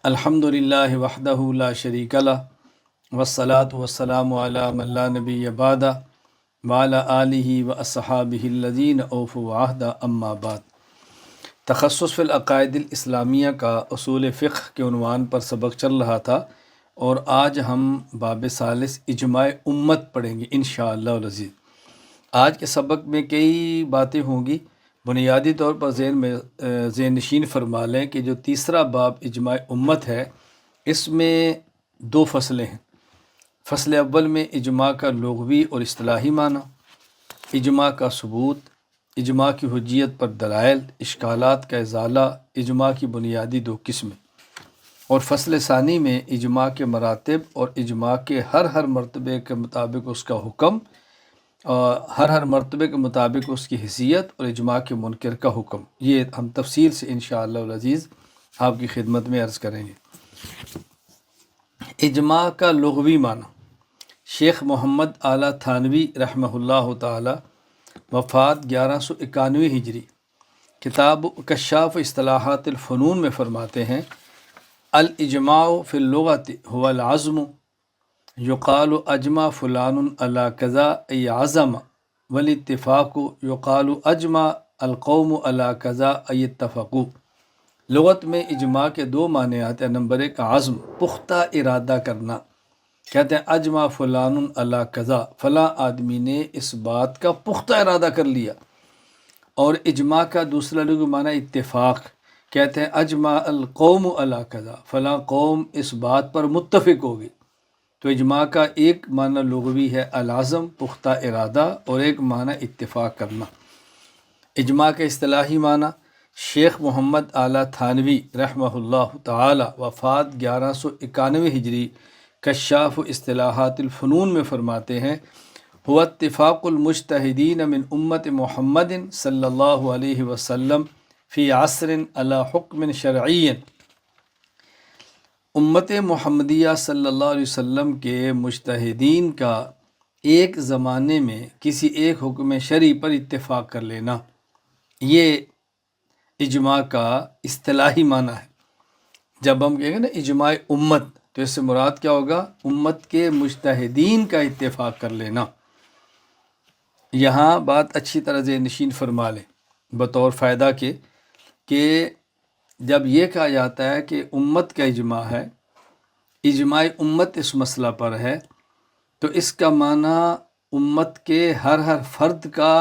الحمدللہ وحدہ لا شریک لہ والصلاة والسلام علی من لا نبی بعدہ وعلی آلہ واصحابہ الذین اوفوا عہدہ اما بعد۔ تخصص فی العقائد الاسلامیہ کا اصول فقہ کے عنوان پر سبق چل رہا تھا، اور آج ہم باب ثالث اجماع امت پڑھیں گے انشاءاللہ العزیز۔ آج کے سبق میں کئی باتیں ہوں گی۔ بنیادی طور پر ذہن نشین فرما لیں کہ جو تیسرا باب اجماع امت ہے، اس میں دو فصلیں ہیں۔ فصل اول میں اجماع کا لغوی اور اصطلاحی معنی، اجماع کا ثبوت، اجماع کی حجیت پر دلائل، اشکالات کا ازالہ، اجماع کی بنیادی دو قسمیں۔ اور فصل ثانی میں اجماع کے مراتب اور اجماع کے ہر مرتبے کے مطابق اس کا حکم، اور ہر مرتبے کے مطابق اس کی حیثیت، اور اجماع کے منکر کا حکم، یہ ہم تفصیل سے انشاءاللہ العزیز آپ کی خدمت میں عرض کریں گے۔ اجماع کا لغوی معنی۔ شیخ محمد اعلیٰ تھانوی رحمہ اللہ تعالی، وفات 1191 ہجری، کتاب کشاف اصطلاحات الفنون میں فرماتے ہیں: الاجماع فی اللغۃ هو العزم یقال اجمع فلان علی کذا ای عزم، والاتفاق یقال اجمع القوم علی کذا ای اتفقوا۔ لغت میں اجماع کے دو معنی آتے ہیں۔ نمبر ایک عزم، پختہ ارادہ کرنا، کہتے ہیں اجمع فلان علی کذا، فلاں آدمی نے اس بات کا پختہ ارادہ کر لیا۔ اور اجماع کا دوسرا لغوی معنی اتفاق، کہتے ہیں اجمع القوم علی کذا، فلاں قوم اس بات پر متفق ہوگی۔ تو اجماع کا ایک معنی لغوی ہے العزم، پختہ ارادہ، اور ایک معنی اتفاق کرنا۔ اجماع کا اصطلاحی معنی۔ شیخ محمد اعلیٰ تھانوی رحمہ اللہ تعالی، وفات 1191 ہجری، کشاف اصطلاحات الفنون میں فرماتے ہیں: هو اتفاق المجتہدین من امت محمد صلی اللہ علیہ وسلم فی عصر علی حکم شرعی۔ امت محمدیہ صلی اللہ علیہ وسلم کے مجتہدین کا ایک زمانے میں کسی ایک حکم شرعی پر اتفاق کر لینا، یہ اجماع کا اصطلاحی معنی ہے۔ جب ہم کہیں گے نا اجماع امت، تو اس سے مراد کیا ہوگا؟ امت کے مجتہدین کا اتفاق کر لینا۔ یہاں بات اچھی طرح ذہن نشین فرما لیں بطور فائدہ کے، کہ جب یہ کہا جاتا ہے کہ امت کا اجماع ہے، اجماع امت اس مسئلہ پر ہے، تو اس کا معنی امت کے ہر فرد کا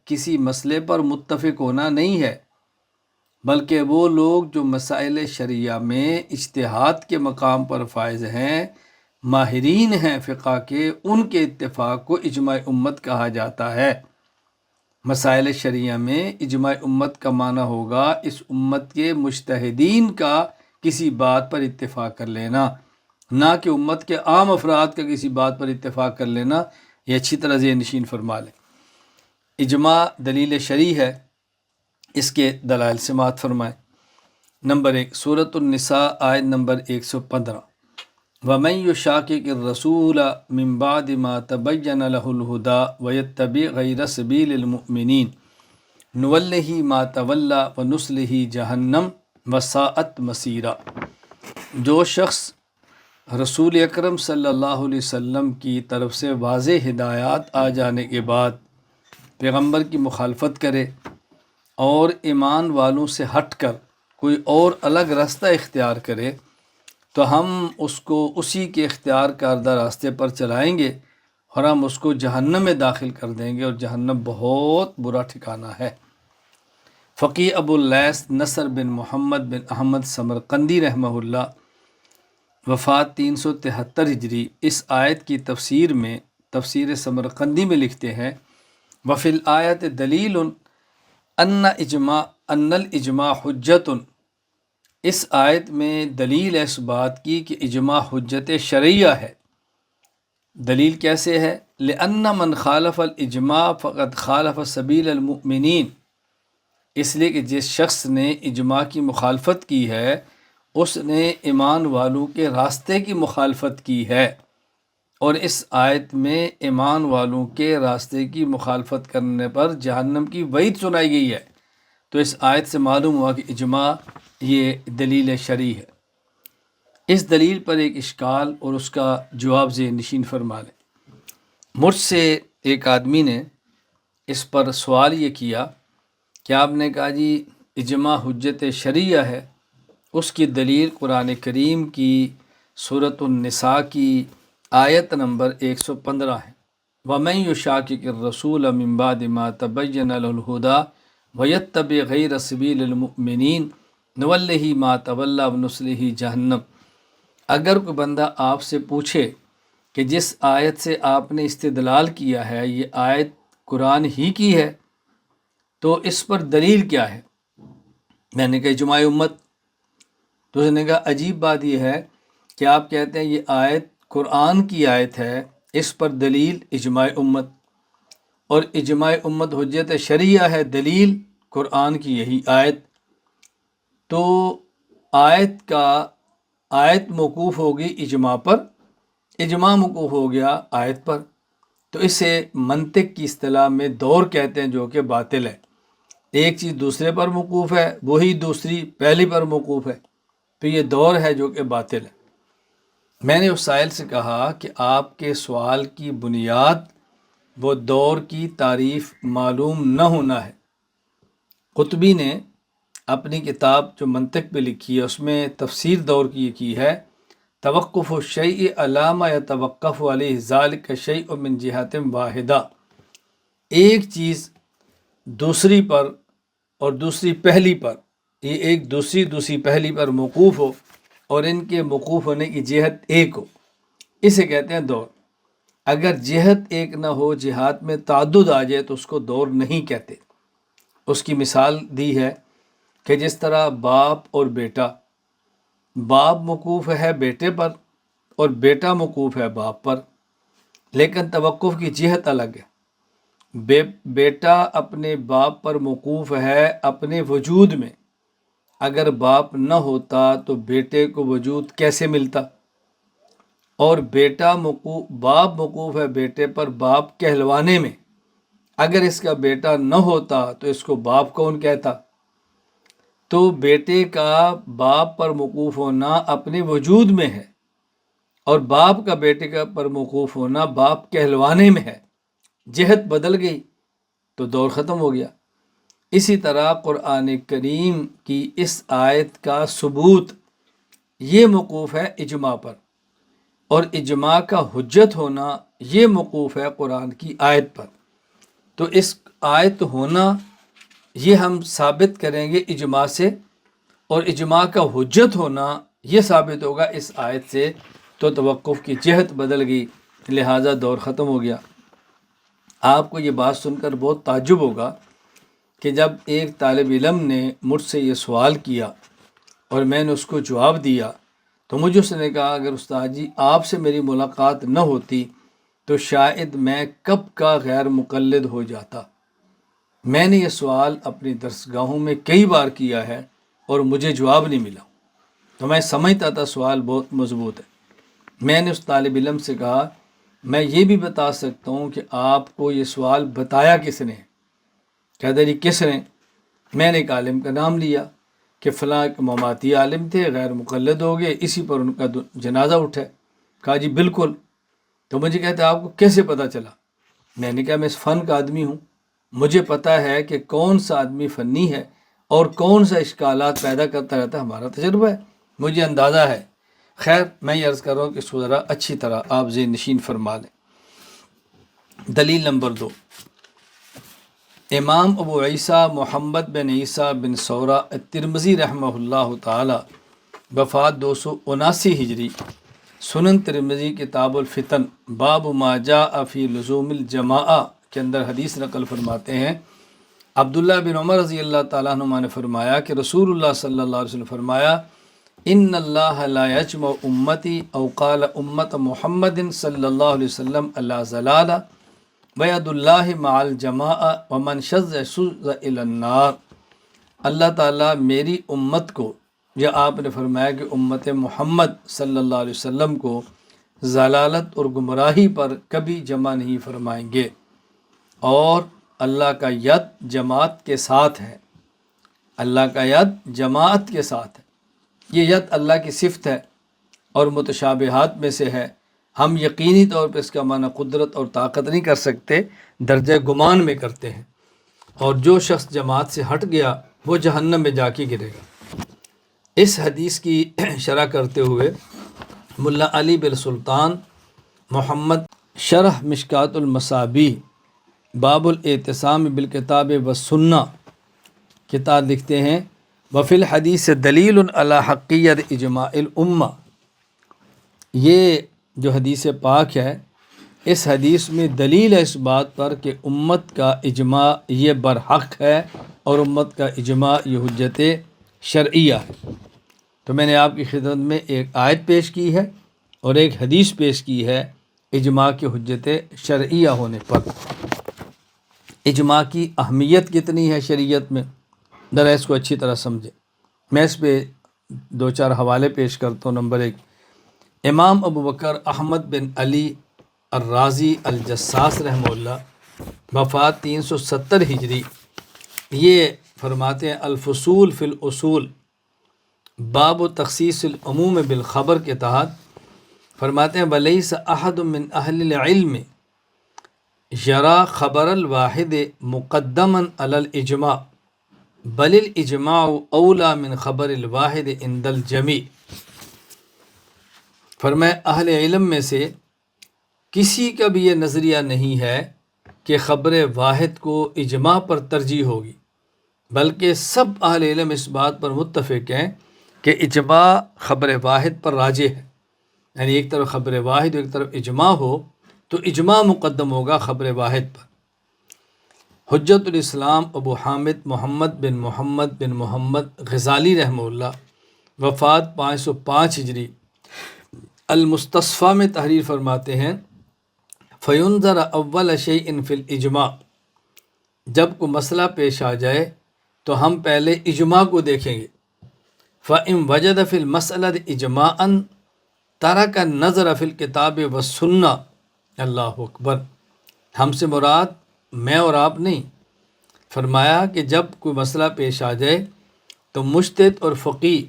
کسی مسئلے پر متفق ہونا نہیں ہے، بلکہ وہ لوگ جو مسائل شرعیہ میں اجتہاد کے مقام پر فائز ہیں، ماہرین ہیں فقہ کے، ان کے اتفاق کو اجماع امت کہا جاتا ہے۔ مسائل شرعیہ میں اجماع امت کا معنی ہوگا اس امت کے مجتہدین کا کسی بات پر اتفاق کر لینا، نہ کہ امت کے عام افراد کا کسی بات پر اتفاق کر لینا۔ یہ اچھی طرح ذہن نشین فرما لیں۔ اجماع دلیل شرعی ہے، اس کے دلائل سماعت فرمائیں۔ نمبر ایک، سورۃ النساء آیت نمبر 115: وَمَن يُشَاقِقِ الرَّسُولَ مِن بَعْدِ مَا تَبَيَّنَ لَهُ الْهُدَىٰ وَيَتَّبِعْ غَيْرَ سَبِيلِ الْمُؤْمِنِينَ نُوَلِّهِ مَا تَوَلَّىٰ وَنُصْلِهِ جَهَنَّمَ وَسَاءَتْ مَصِيرًا۔ جو شخص رسول اکرم صلی اللہ علیہ وسلم کی طرف سے واضح ہدایات آ جانے کے بعد پیغمبر کی مخالفت کرے اور ایمان والوں سے ہٹ کر کوئی اور الگ راستہ اختیار کرے، تو ہم اس کو اسی کے اختیار کردہ راستے پر چلائیں گے، اور ہم اس کو جہنم میں داخل کر دیں گے، اور جہنم بہت برا ٹھکانہ ہے۔ فقی ابو اللیث نصر بن محمد بن احمد سمرقندی رحمہ اللہ، وفات 373 ہجری، اس آیت کی تفسیر میں، تفسیر سمرقندی میں لکھتے ہیں: وفی الآیت دلیل ان الاجماع حجت۔ اس آیت میں دلیل ہے اس بات کی کہ اجماع حجت شرعیہ ہے۔ دلیل کیسے ہے؟ لأن من خالف الاجماع فقد خالف سبیل المؤمنین۔ اس لیے کہ جس شخص نے اجماع کی مخالفت کی ہے، اس نے ایمان والوں کے راستے کی مخالفت کی ہے، اور اس آیت میں ایمان والوں کے راستے کی مخالفت کرنے پر جہنم کی وعید سنائی گئی ہے۔ تو اس آیت سے معلوم ہوا کہ اجماع یہ دلیل شرعی ہے۔ اس دلیل پر ایک اشکال اور اس کا جواب ذہن نشین فرما لیں۔ مجھ سے ایک آدمی نے اس پر سوال یہ کیا کہ آپ نے کہا جی اجماع حجت شرعیہ ہے، اس کی دلیل قرآن کریم کی سورۃ النساء کی آیت نمبر 115 ہے، وَمَن يُشَاقِقِ الرَّسُولَ مِن بَعْدِ مَا تَبَيَّنَ لَهُ الْهُدَىٰ وَيَتَّبِعْ غَيْرَ سَبِيلِ الْمُؤْمِنِينَ نُوَلِّهِ مَا تَوَلَّىٰ وَنُصْلِهِ جَهَنَّمَ۔ اگر کوئی بندہ آپ سے پوچھے کہ جس آیت سے آپ نے استدلال کیا ہے یہ آیت قرآن ہی کی ہے تو اس پر دلیل کیا ہے؟ میں نے کہا اجماع امت۔ تو اس نے کہا عجیب بات یہ ہے کہ آپ کہتے ہیں یہ آیت قرآن کی آیت ہے، اس پر دلیل اجماع امت، اور اجماع امت حجت شرعیہ ہے، دلیل قرآن کی یہی آیت۔ تو آیت موقوف ہوگی اجماع پر، اجماع موقوف ہو گیا آیت پر، تو اسے منطق کی اصطلاح میں دور کہتے ہیں، جو کہ باطل ہے۔ ایک چیز دوسرے پر موقوف ہے، وہی دوسری پہلی پر موقوف ہے، تو یہ دور ہے جو کہ باطل ہے۔ میں نے اس سائل سے کہا کہ آپ کے سوال کی بنیاد وہ دور کی تعریف معلوم نہ ہونا ہے۔ قطبی نے اپنی کتاب جو منطق پہ لکھی ہے اس میں تفسیر دور کی ہے، توقف الشیء علی ما یتوقف علیہ ذلک الشیء من جہت واحدہ، ایک چیز دوسری پر اور دوسری پہلی پر، یہ ایک دوسری پہلی پر موقوف ہو اور ان کے موقوف ہونے کی جہت ایک ہو، اسے کہتے ہیں دور۔ اگر جہت ایک نہ ہو، جہات میں تعدد آ جائے تو اس کو دور نہیں کہتے۔ اس کی مثال دی ہے کہ جس طرح باپ اور بیٹا، باپ موقوف ہے بیٹے پر اور بیٹا موقوف ہے باپ پر، لیکن توقف کی جہت الگ ہے۔ بیٹا اپنے باپ پر موقوف ہے اپنے وجود میں، اگر باپ نہ ہوتا تو بیٹے کو وجود کیسے ملتا؟ اور باپ موقوف ہے بیٹے پر باپ کہلوانے میں، اگر اس کا بیٹا نہ ہوتا تو اس کو باپ کون کہتا؟ تو بیٹے کا باپ پر موقوف ہونا اپنے وجود میں ہے، اور باپ کا بیٹے کا پر موقوف ہونا باپ کہلوانے میں ہے۔ جہت بدل گئی تو دور ختم ہو گیا۔ اسی طرح قرآن کریم کی اس آیت کا ثبوت یہ موقوف ہے اجماع پر، اور اجماع کا حجت ہونا یہ موقوف ہے قرآن کی آیت پر۔ تو اس آیت ہونا یہ ہم ثابت کریں گے اجماع سے، اور اجماع کا حجت ہونا یہ ثابت ہوگا اس آیت سے، تو توقف کی جہت بدل گئی، لہٰذا دور ختم ہو گیا۔ آپ کو یہ بات سن کر بہت تعجب ہوگا کہ جب ایک طالب علم نے مجھ سے یہ سوال کیا اور میں نے اس کو جواب دیا تو مجھے اس نے کہا اگر استاد جی آپ سے میری ملاقات نہ ہوتی تو شاید میں کب کا غیر مقلد ہو جاتا۔ میں نے یہ سوال اپنی درسگاہوں میں کئی بار کیا ہے اور مجھے جواب نہیں ملا، تو میں سمجھتا تھا سوال بہت مضبوط ہے۔ میں نے اس طالب علم سے کہا میں یہ بھی بتا سکتا ہوں کہ آپ کو یہ سوال بتایا کس نے؟ کہتا جی کس نے؟ میں نے ایک عالم کا نام لیا کہ فلاں مماتی عالم تھے، غیر مقلد ہو گئے، اسی پر ان کا جنازہ اٹھا۔ کہا جی بالکل۔ تو مجھے کہتے آپ کو کیسے پتہ چلا؟ میں نے کہا میں اس فن کا آدمی ہوں، مجھے پتہ ہے کہ کون سا آدمی فنی ہے اور کون سا اشکالات پیدا کرتا رہتا ہے، ہمارا تجربہ ہے، مجھے اندازہ ہے۔ خیر میں یہ عرض کر رہا ہوں کہ اس کو ذرا اچھی طرح آپ ذہن نشین فرما لیں۔ دلیل نمبر 2، امام ابو عیسیٰ محمد بن عیسیٰ بن ثورہ الترمذی رحمہ اللہ تعالی، وفات 279 ہجری، سنن ترمذی کتاب الفتن باب ما جاء فی لزوم الجماعہ کے اندر حدیث نقل فرماتے ہیں، عبداللہ بن عمر رضی اللہ تعالیٰ عنہ نے فرمایا کہ رسول اللہ صلی اللہ علیہ وسلم فرمایا ان اللہ لا یجمع امتی او قال امت محمد صلی اللہ علیہ وسلم اللہ ضلالہ وید اللہ مع الجماعہ ومن شذ شذ الی النار۔ اللہ تعالیٰ میری امت کو، یا آپ نے فرمایا کہ امت محمد صلی اللہ علیہ وسلم کو ضلالت اور گمراہی پر کبھی جمع نہیں فرمائیں گے، اور اللہ کا ید جماعت کے ساتھ ہے، اللہ کا ید جماعت کے ساتھ ہے۔ یہ ید اللہ کی صفت ہے، اور متشابہات میں سے ہے، ہم یقینی طور پہ اس کا معنی قدرت اور طاقت نہیں کر سکتے، درجہ گمان میں کرتے ہیں، اور جو شخص جماعت سے ہٹ گیا وہ جہنم میں جا کے گرے گا۔ اس حدیث کی شرح کرتے ہوئے ملا علی بن سلطان محمد شرح مشکات المصابیح باب الاعتصام بالکتاب والسنہ کتاب لکھتے ہیں، وفی الحدیث دلیل علی حقیت اجماع الامہ۔ یہ جو حدیث پاک ہے، اس حدیث میں دلیل ہے اس بات پر کہ امت کا اجماع یہ برحق ہے، اور امت کا اجماع یہ حجت شرعیہ ہے۔ تو میں نے آپ کی خدمت میں ایک آیت پیش کی ہے اور ایک حدیث پیش کی ہے اجماع کی حجت شرعیہ ہونے پر۔ اجماع کی اہمیت کتنی ہے شریعت میں، ذرا اس کو اچھی طرح سمجھیں۔ میں اس پہ 2-4 حوالے پیش کرتا ہوں۔ نمبر 1، امام ابو بکر احمد بن علی الرازی الجساس رحمہ اللہ، وفات 370 ہجری، یہ فرماتے ہیں الفصول فی الاصول باب و تخصیص العموم بالخبر کے تحت فرماتے ہیں ولیس احد من اہل العلم یرا خبر الواحد مقدما علی الاجماع بل الاجماع اولا من خبر الواحد عند الجمیع۔ فرمایا اہل علم میں سے کسی کا بھی یہ نظریہ نہیں ہے کہ خبر واحد کو اجماع پر ترجیح ہوگی، بلکہ سب اہل علم اس بات پر متفق ہیں کہ اجماع خبر واحد پر راجح ہے۔ یعنی ایک طرف خبر واحد ایک طرف اجماع ہو تو اجماع مقدم ہوگا خبر واحد پر۔ حجت الاسلام ابو حامد محمد بن محمد غزالی رحمہ اللہ، وفات 505 ہجری، المستصفیٰ میں تحریر فرماتے ہیں فینظر اول شیء فی الاجماع، جب کوئی مسئلہ پیش آ جائے تو ہم پہلے اجماع کو دیکھیں گے۔ فَإِن وَجَدَ فِي الْمَسْأَلَةِ اِجْمَاعًا تَرَكَ النَّظْرَ فِي الْكِتَابِ وَالسُّنَّةِ۔ اللہ اکبر، ہم سے مراد میں اور آپ نہیں، فرمایا کہ جب کوئی مسئلہ پیش آ جائے تو مجتہد اور فقیہ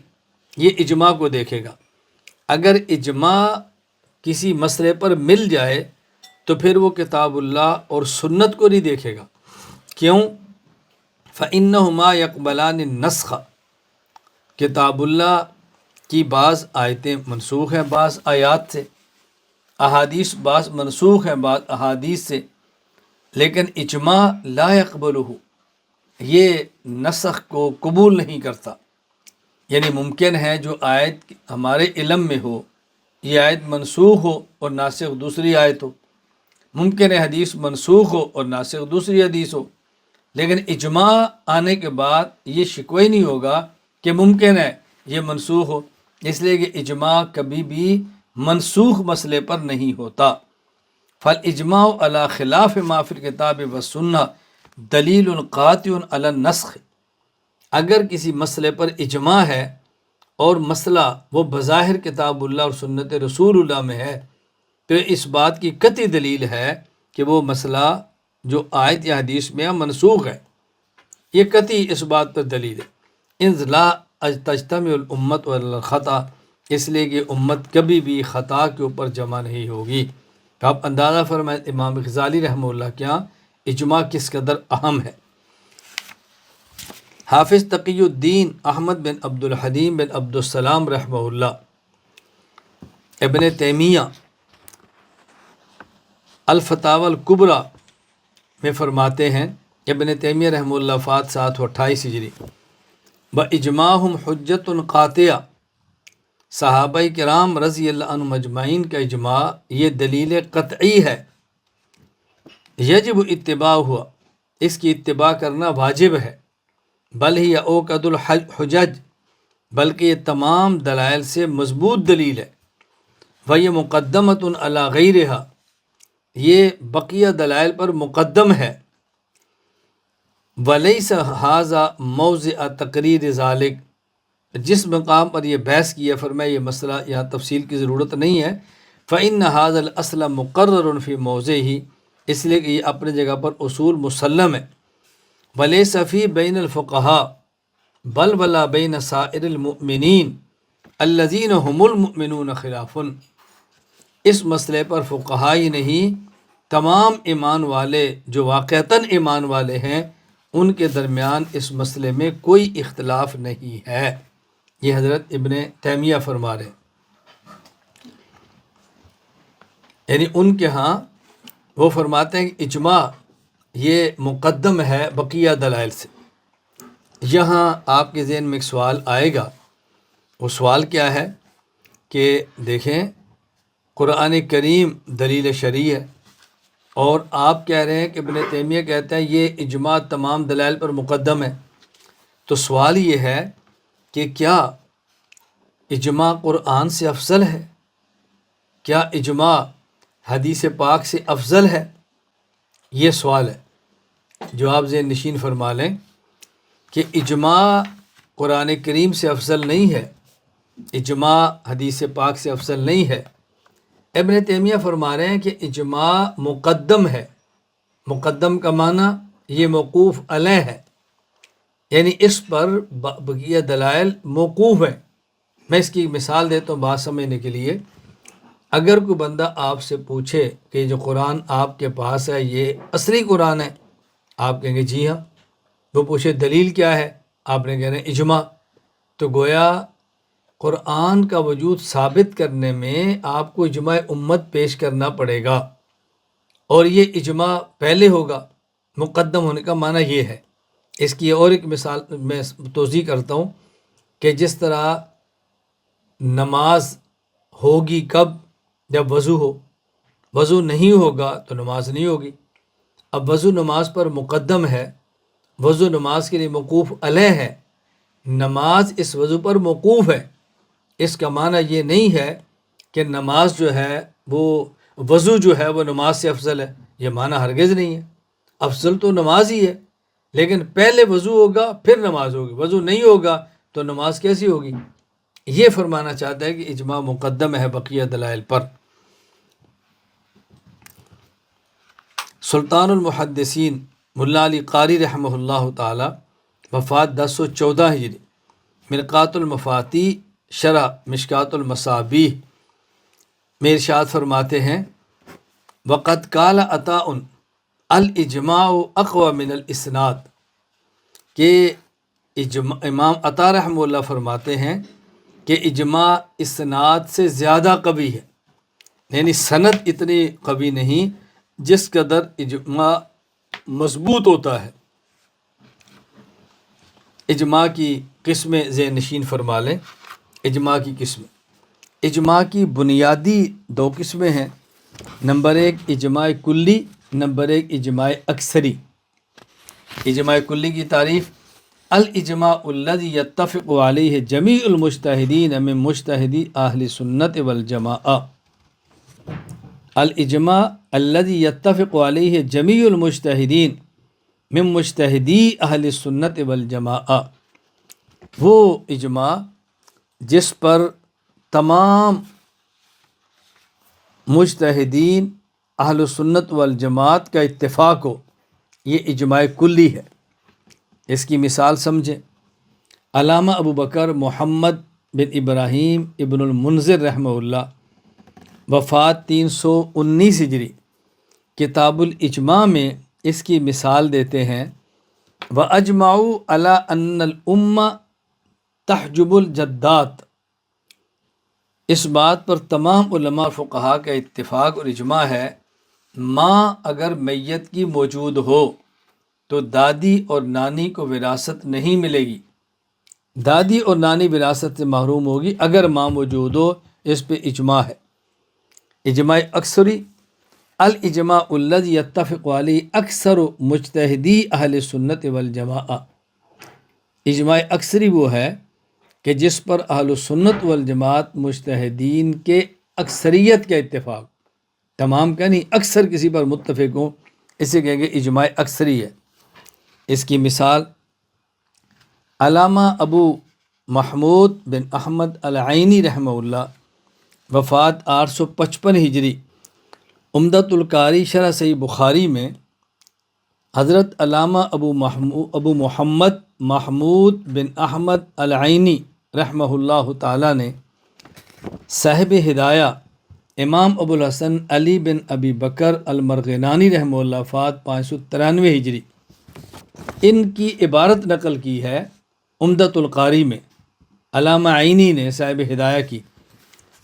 یہ اجماع کو دیکھے گا۔ اگر اجماع کسی مسئلے پر مل جائے تو پھر وہ کتاب اللہ اور سنت کو نہیں دیکھے گا۔ کیوں؟ فَإِنَّهُمَا يَقْبَلَانِ النَّسْخَ، کتاب اللہ کی بعض آیتیں منسوخ ہیں بعض آیات سے، احادیث بعض منسوخ ہیں بعض احادیث سے، لیکن اجماع لا يقبلہ، یہ نسخ کو قبول نہیں کرتا۔ یعنی ممکن ہے جو آیت ہمارے علم میں ہو یہ آیت منسوخ ہو اور ناسخ دوسری آیت ہو، ممکن ہے حدیث منسوخ ہو اور ناسخ دوسری حدیث ہو، لیکن اجماع آنے کے بعد یہ شکوہ نہیں ہوگا کہ ممکن ہے یہ منسوخ ہو، اس لیے کہ اجماع کبھی بھی منسوخ مسئلے پر نہیں ہوتا۔ فالاجماع علی خلاف ما فی الکتاب والسنہ دلیل قاطع علی النسخ، اگر کسی مسئلے پر اجماع ہے اور مسئلہ وہ بظاہر کتاب اللہ اور سنت رسول اللہ میں ہے تو اس بات کی قطعی دلیل ہے کہ وہ مسئلہ جو آیت یا حدیث میں منسوخ ہے، یہ قطعی اس بات پر دلیل ہے۔ اذ لا تجتمع الامت علی الخطا، اس لیے کہ امت کبھی بھی خطا کے اوپر جمع نہیں ہوگی۔ تو آپ اندازہ فرمائیں امام غزالی رحمہ اللہ کے یہاں اجماع کس قدر اہم ہے۔ حافظ تقی الدین احمد بن عبد الحلیم بن عبد السلام رحمہ اللہ، ابن تیمیہ الفتاوی الکبریٰ میں فرماتے ہیں، ابن تیمیہ رحمہ اللہ وفات 728 ہجری، وَإِجْمَاعُهُمْ حُجَّةٌ قَاطِعَةٌ، صحابہ کرام رضی اللہ عنہم اجمعین کا اجماع یہ دلیل قطعی ہے، یجب اتباع ہوا، اس کی اتباع کرنا واجب ہے، بل ہی اوقد الحجج، بلکہ یہ تمام دلائل سے مضبوط دلیل ہے، وَيَ مُقَدَّمَةٌ عَلَى غَيْرِهَا، یہ بقیہ دلائل پر مقدم ہے، وَلَيْسَ هَذَا مَوْضِعَ تَقْرِيرِ ذَلِكَ، جس مقام پر یہ بحث کیا فرمایا یہ مسئلہ یہاں تفصیل کی ضرورت نہیں ہے، فَإِنَّ هَذَا الْأَصْلَ مُقَرَّرٌ فِي مَوْضِعِهِ، اس لیے کہ یہ اپنے جگہ پر اصول مسلم ہے، وَلَيْسَ فِي بَيْنَ الْفُقَهَاءِ بَلْ وَلَا بَيْنَ سَائِرِ الْمُؤْمِنِينَ الذین هم المؤمنون خلاف، اس مسئلے پر فقہا ہی نہیں تمام ایمان والے جو واقعتاً ایمان والے ہیں ان کے درمیان اس مسئلے میں کوئی اختلاف نہیں ہے۔ یہ حضرت ابن تیمیہ فرما رہے ہیں، یعنی ان کے ہاں وہ فرماتے ہیں کہ اجماع یہ مقدم ہے بقیہ دلائل سے۔ یہاں آپ کے ذہن میں ایک سوال آئے گا، وہ سوال کیا ہے کہ دیکھیں قرآن کریم دلیل شرعی ہے اور آپ کہہ رہے ہیں کہ ابن تیمیہ کہتے ہیں یہ اجماع تمام دلائل پر مقدم ہے، تو سوال یہ ہے کہ کیا اجماع قرآن سے افضل ہے؟ کیا اجماع حدیث پاک سے افضل ہے؟ یہ سوال ہے، جو آپ ذہن نشین فرما لیں کہ اجماع قرآن کریم سے افضل نہیں ہے، اجماع حدیث پاک سے افضل نہیں ہے۔ ابن تیمیہ فرما رہے ہیں کہ اجماع مقدم ہے۔ مقدم کا معنی یہ موقوف علیہ ہے، یعنی اس پر بقیہ دلائل موقوف ہیں۔ میں اس کی مثال دیتا ہوں بات سمجھنے کے لیے۔ اگر کوئی بندہ آپ سے پوچھے کہ جو قرآن آپ کے پاس ہے یہ اصلی قرآن ہے، آپ کہیں گے جی ہاں۔ وہ پوچھے دلیل کیا ہے، آپ نے کہنا اجماع، تو گویا قرآن کا وجود ثابت کرنے میں آپ کو اجماع امت پیش کرنا پڑے گا، اور یہ اجماع پہلے ہوگا۔ مقدم ہونے کا معنی یہ ہے۔ اس کی اور ایک مثال میں توضیح کرتا ہوں کہ جس طرح نماز ہوگی کب؟ جب وضو ہو۔ وضو نہیں ہوگا تو نماز نہیں ہوگی۔ اب وضو نماز پر مقدم ہے، وضو نماز کے لیے موقوف علیہ ہے، نماز اس وضو پر موقوف ہے۔ اس کا معنی یہ نہیں ہے کہ نماز جو ہے وہ وضو جو ہے وہ نماز سے افضل ہے، یہ معنی ہرگز نہیں ہے۔ افضل تو نماز ہی ہے، لیکن پہلے وضو ہوگا پھر نماز ہوگی، وضو نہیں ہوگا تو نماز کیسی ہوگی؟ یہ فرمانا چاہتا ہے کہ اجماع مقدم ہے بقیہ دلائل پر۔ سلطان المحدثین ملا علی قاری رحمہ اللہ تعالی، وفات 1014 ہجری، مرقات المفاتی شرح مشکات المصابیح میں ارشاد فرماتے ہیں وقد قال عطاء الاجماع اقوى من الاسناد، کہ امام عطا رحمہ اللہ فرماتے ہیں کہ اجماع اسناد سے زیادہ قوی ہے، یعنی سند اتنی قوی نہیں جس قدر اجماع مضبوط ہوتا ہے۔ اجماع کی قسمیں ذہن نشین فرما لیں۔ اجماع کی قسمیں، اجماع کی بنیادی دو قسمیں ہیں۔ نمبر ایک اجماع کلی، نمبر ایک اجماع اکثری۔ اجماع کلی کی تعریف الاجماع الذي يتفق عليه جميع المجتہدین من مجتہدی اہل سنت والجماعہ۔ الاجماع الذي يتفق عليه جميع المجتہدین من مجتہدی اہل سنت والجماعہ، وہ اجماع جس پر تمام مجتہدین اہل سنت والجماعت کا اتفاق ہو، یہ اجماع کلی ہے۔ اس کی مثال سمجھیں۔ علامہ ابو بکر محمد بن ابراہیم ابن المنذر رحمہ اللہ، وفات 319 ہجری، کتاب الاجماع میں اس کی مثال دیتے ہیں وَأَجْمَعُوا عَلَىٰ أَنَّ الْأُمَّةَ تَحْجُبُ الْجَدَّاتِ، اس بات پر تمام علماء فقہا کا اتفاق اور اجماع ہے ماں اگر میت کی موجود ہو تو دادی اور نانی کو وراثت نہیں ملے گی، دادی اور نانی وراثت سے محروم ہوگی اگر ماں موجود ہو، اس پہ اجماع ہے۔ اجماع اکثری الاجماع الذی یتفق علیہ اکثر مجتہدی اہل سنت والجماعہ، اجماع اکثری وہ ہے کہ جس پر اہل سنت والجماعت مجتہدین کے اکثریت کا اتفاق، تمام کا نہیں، اکثر کسی پر متفق ہوں، اسے کہیں گے اجماع اکثری ہے۔ اس کی مثال علامہ ابو محمود بن احمد العینی رحمہ اللہ، وفات 855 ہجری، عمدۃ القاری شرح صحیح بخاری میں حضرت علامہ ابو محمد محمود بن احمد العینی رحمہ اللہ تعالیٰ نے صاحب ہدایہ امام ابو الحسن علی بن ابی بکر المرغنانی رحمہ اللہ وفات 593 ہجری، ان کی عبارت نقل کی ہے عمدۃ القاری میں، علامہ عینی نے صاحب ہدایہ کی،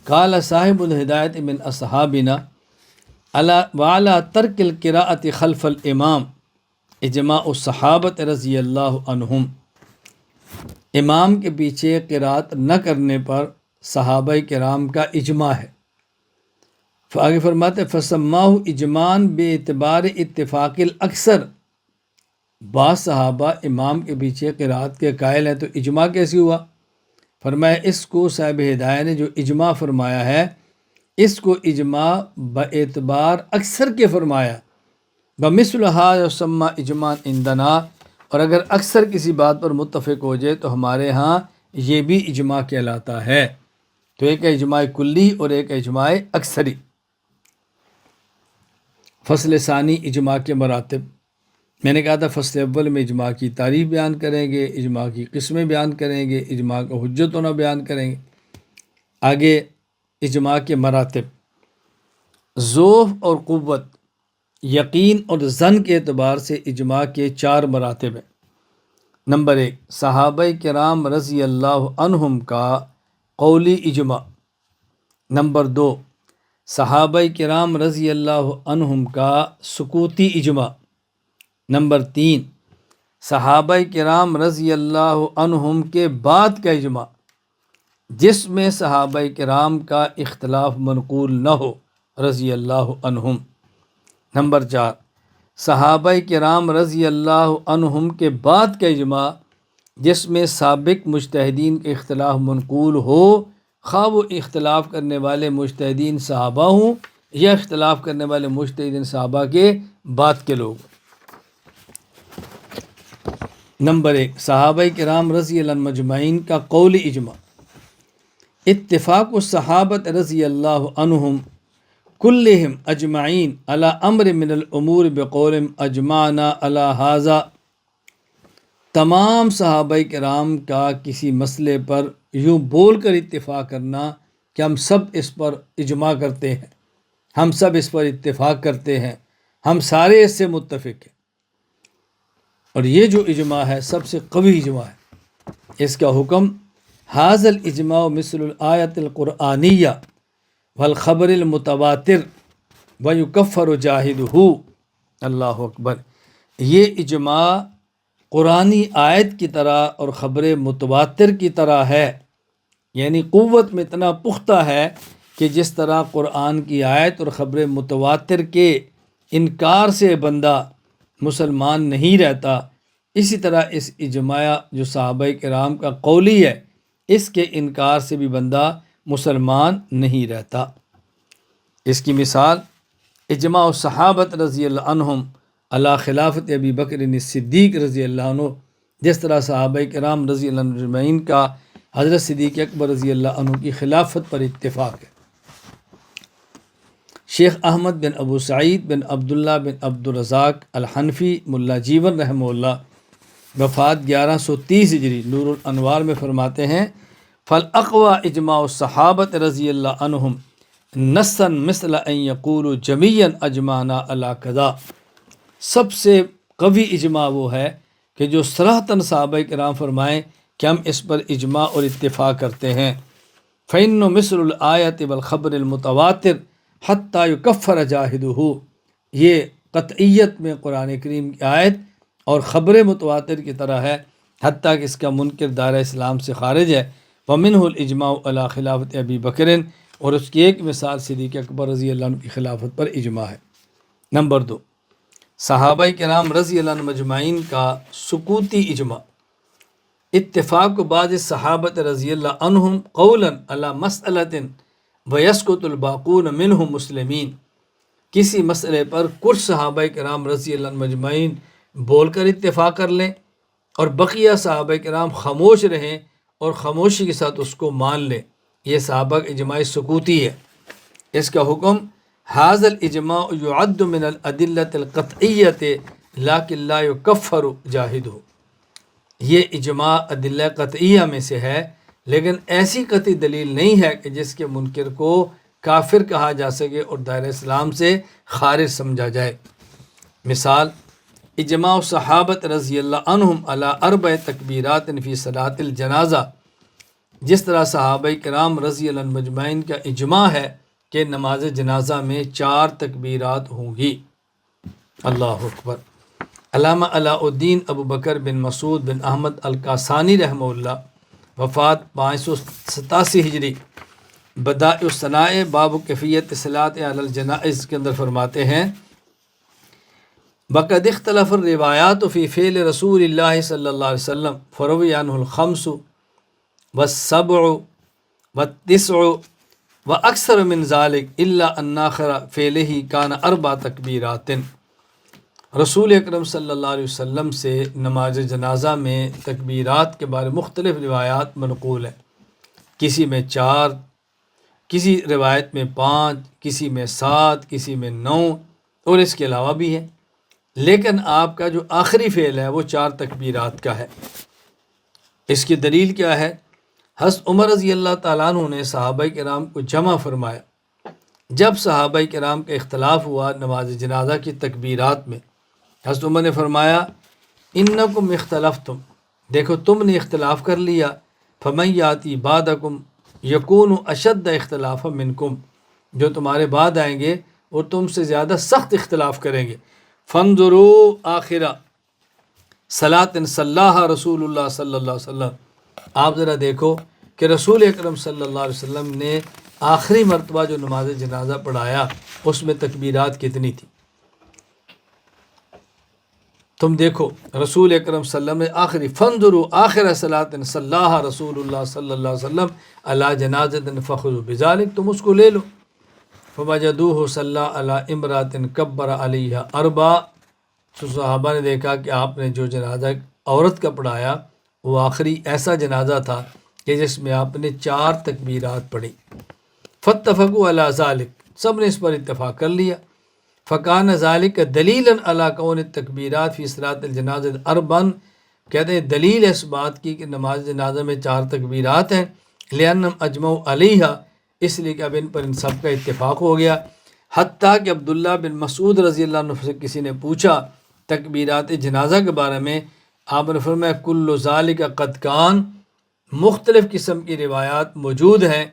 قال صاحب الہدایت من اصحابنا وعلی ترک القراءۃ خلف الامام اجماع الصحابۃ رضی اللہ عنہم، امام کے پیچھے قرات نہ کرنے پر صحابہ کرام کا اجماع ہے۔ آگے فرماتے فسماہ اجماعاً بے اعتبار اتفاق الاکثر، بعض صحابہ امام کے پیچھے قرات کے قائل ہیں تو اجماع کیسے ہوا؟ فرمایا اس کو صاحب ہدایہ نے جو اجماع فرمایا ہے اس کو اجماع باعتبار اکثر کے فرمایا، بمثل ھذا یسمى اجماع عندنا، اور اگر اکثر کسی بات پر متفق ہو جائے تو ہمارے ہاں یہ بھی اجماع کہلاتا ہے۔ تو ایک ہے اجماع کلی اور ایک ہے اجماع اکثری۔ فصل ثانی اجماع کے مراتب، میں نے کہا تھا فصل اول میں اجماع کی تعریف بیان کریں گے، اجماع کی قسمیں بیان کریں گے، اجماع کا حجت ہونا بیان کریں گے۔ آگے اجماع کے مراتب، ذوف اور قوت، یقین اور ظن کے اعتبار سے اجماع کے 4 مراتب ہیں۔ نمبر 1، صحابہ کرام رضی اللہ عنہم کا قولی اجماع۔ نمبر 2، صحابہ کرام رضی اللہ عنہم کا سکوتی اجماع۔ نمبر 3، صحابہ کرام رضی اللہ عنہم کے بعد کا اجماع جس میں صحابہ کرام کا اختلاف منقول نہ ہو رضی اللہ عنہم۔ نمبر 4، صحابہ کرام رضی اللہ عنہم کے بعد کا اجماع جس میں سابق مجتہدین کے اختلاف منقول ہو، خواہ وہ اختلاف کرنے والے مجتہدین صحابہ ہوں یا اختلاف کرنے والے مجتہدین صحابہ کے بعد کے لوگ۔ نمبر 1، صحابہ کرام رضی اللہ عنہ مجمعین کا قولی اجماع، اتفاق الصحابۃ رضی اللہ عنہم کلہم اجمعین علی امر من الامور بقولہم اجمعنا علی ھذا، تمام صحابہ کرام کا کسی مسئلے پر یوں بول کر اتفاق کرنا کہ ہم سب اس پر اجماع کرتے ہیں، ہم سب اس پر اتفاق کرتے ہیں، ہم سارے اس سے متفق ہیں۔ اور یہ جو اجماع ہے سب سے قوی اجماع ہے۔ اس کا حکم ھذا الاجماع مثل الآیۃ القرآنیہ والخبر المتواتر ویکفر جاہدہ، اللہ اکبر، یہ اجماع قرآنی آیت کی طرح اور خبر متواتر کی طرح ہے، یعنی قوت میں اتنا پختہ ہے کہ جس طرح قرآن کی آیت اور خبر متواتر کے انکار سے بندہ مسلمان نہیں رہتا، اسی طرح اس اجماع جو صحابہ کرام کا قولی ہے اس کے انکار سے بھی بندہ مسلمان نہیں رہتا۔ اس کی مثال اجماع الصحابۃ رضی اللہ عنہم علی خلافت ابی بکر الصدیق رضی اللہ عنہ، جس طرح صحابہ کرام رضی اللہ عنہ اجمعین کا حضرت صدیق اکبر رضی اللہ عنہ کی خلافت پر اتفاق ہے۔ شیخ احمد بن ابو سعید بن عبداللہ بن عبد الرزاق الحنفی ملا جیون رحمہ اللہ وفات 1130 ہجری نور الانوار میں فرماتے ہیں فالاقوى اجماع الصحابۃ رضی اللہ عنہم نصا مثل ان یقولوا جمیعا اجمعنا علی کذا، سب سے قوی اجماع وہ ہے کہ جو صراحتاً صحابہ کرام فرمائیں کہ ہم اس پر اجماع اور اتفاق کرتے ہیں۔ فإنه مثل الآیۃ والخبر المتواتر حتیٰ یکفر جاہدہ، یہ قطعیت میں قرآن کریم کی آیت اور خبر متواتر کی طرح ہے حتیٰ کہ اس کا منکر دائرہ اسلام سے خارج ہے۔ ومنہ الاجماع علی خلافت ابی بکر، اور اس کی ایک مثال صدیق اکبر رضی اللہ عنہ کی خلافت پر اجماع ہے۔ نمبر 2، صحابہ کرام رضی اللہ عنہ مجمعین کا سکوتی اجماع، اتفاق بعض صحابۃ رضی اللہ عنہم قولا علی مسئلۃ ویسکت الباقون منہم مسلمین، کسی مسئلے پر کچھ صحابہ کرام رضی اللہ عنہ مجمعین بول کر اتفاق کر لیں اور بقیہ صحابہ کرام خاموش رہیں اور خاموشی کے ساتھ اس کو مان لیں، یہ صحابہ کا اجماع سکوتی ہے۔ اس کا حکم ھذا الاجماع یعد من الادلۃ القطعیۃ لیکن لا یکفر جاہدہ، یہ اجماع ادلہ قطعیہ میں سے ہے لیکن ایسی قطعی دلیل نہیں ہے کہ جس کے منکر کو کافر کہا جا سکے اور دائرہ اسلام سے خارج سمجھا جائے۔ مثال اجماع صحابت رضی اللہ عنہم علی 4 تکبیرات فی صلاۃ الجنازہ، جس طرح صحابہ کرام رضی اللہ عنہ مجمعین کا اجماع ہے کہ نماز جنازہ میں 4 تکبیرات ہوں گی۔ اللہ اکبر۔ علامہ علاء الدین ابو بکر بن مسعود بن احمد القاسانی رحمہ اللہ، وفات 587 ہجری، بدائع الصنائع باب کیفیت صلاۃ علی الجنائز کے اندر فرماتے ہیں وقد اختلف الروایات فی فعل رسول اللہ صلی اللہ علیہ وسلم فروی عنہ الخمس والسبع والتسع واکثر من ذلك الا ان آخر فعلہ کان 4 تکبیرات۔ رسول اکرم صلی اللہ علیہ وسلم سے نماز جنازہ میں تکبیرات کے بارے مختلف روایات منقول ہیں، کسی میں 4، کسی روایت میں 5، کسی میں 7، کسی میں 9 اور اس کے علاوہ بھی ہے، لیکن آپ کا جو آخری فعل ہے وہ 4 تکبیرات کا ہے۔ اس کی دلیل کیا ہے؟ حضرت عمر رضی اللہ تعالیٰ عنہ نے صحابہ کرام کو جمع فرمایا۔ جب صحابہ کرام کا اختلاف ہوا نماز جنازہ کی تکبیرات میں، حضرت عمر نے فرمایا انکم اختلفتم، دیکھو تم نے اختلاف کر لیا، فمن یاتی بعدکم یکون اشد اختلافا منکم، جو تمہارے بعد آئیں گے وہ تم سے زیادہ سخت اختلاف کریں گے۔ فانظروا آخرہ صلاۃ صلاھا رسول اللہ صلی اللہ علیہ وسلم، آپ ذرا دیکھو کہ رسول اکرم صلی اللہ علیہ وسلم نے آخری مرتبہ جو نماز جنازہ پڑھایا اس میں تکبیرات کتنی تھی؟ تم دیکھو رسول اکرم صلی اللہ علیہ وسلم نے آخری فانظروا آخر صلاۃ صلاھا رسول اللہ صلی اللہ علیہ وسلم علی جنازۃ فخذوا بذلک، تم اس کو لے لو۔ فوجدوہ صلی علی امرأۃ کبر علیہا 4، تو صحابہ نے دیکھا کہ آپ نے جو جنازہ عورت کا پڑھایا وہ آخری ایسا جنازہ تھا کہ جس میں آپ نے 4 تکبیرات پڑھی۔ فاتفقوا علی ذلک، سب نے اس پر اتفاق کر لیا۔ فکان ذالک دلیلا علی کون التکبیرات فی صلاۃ الجنازہ 4، کہتے ہیں دلیل اس بات کی کہ نماز جنازہ میں 4 تکبیرات ہیں، لأنہم اجمعوا علیہا، اس لیے کہ اب ان پر ان سب کا اتفاق ہو گیا۔ حتیٰ کہ عبداللہ بن مسعود رضی اللہ عنہ سے کسی نے پوچھا تکبیرات جنازہ کے بارے میں، آپ نے فرمایا کل ذالک قد کان، مختلف قسم کی روایات موجود ہیں،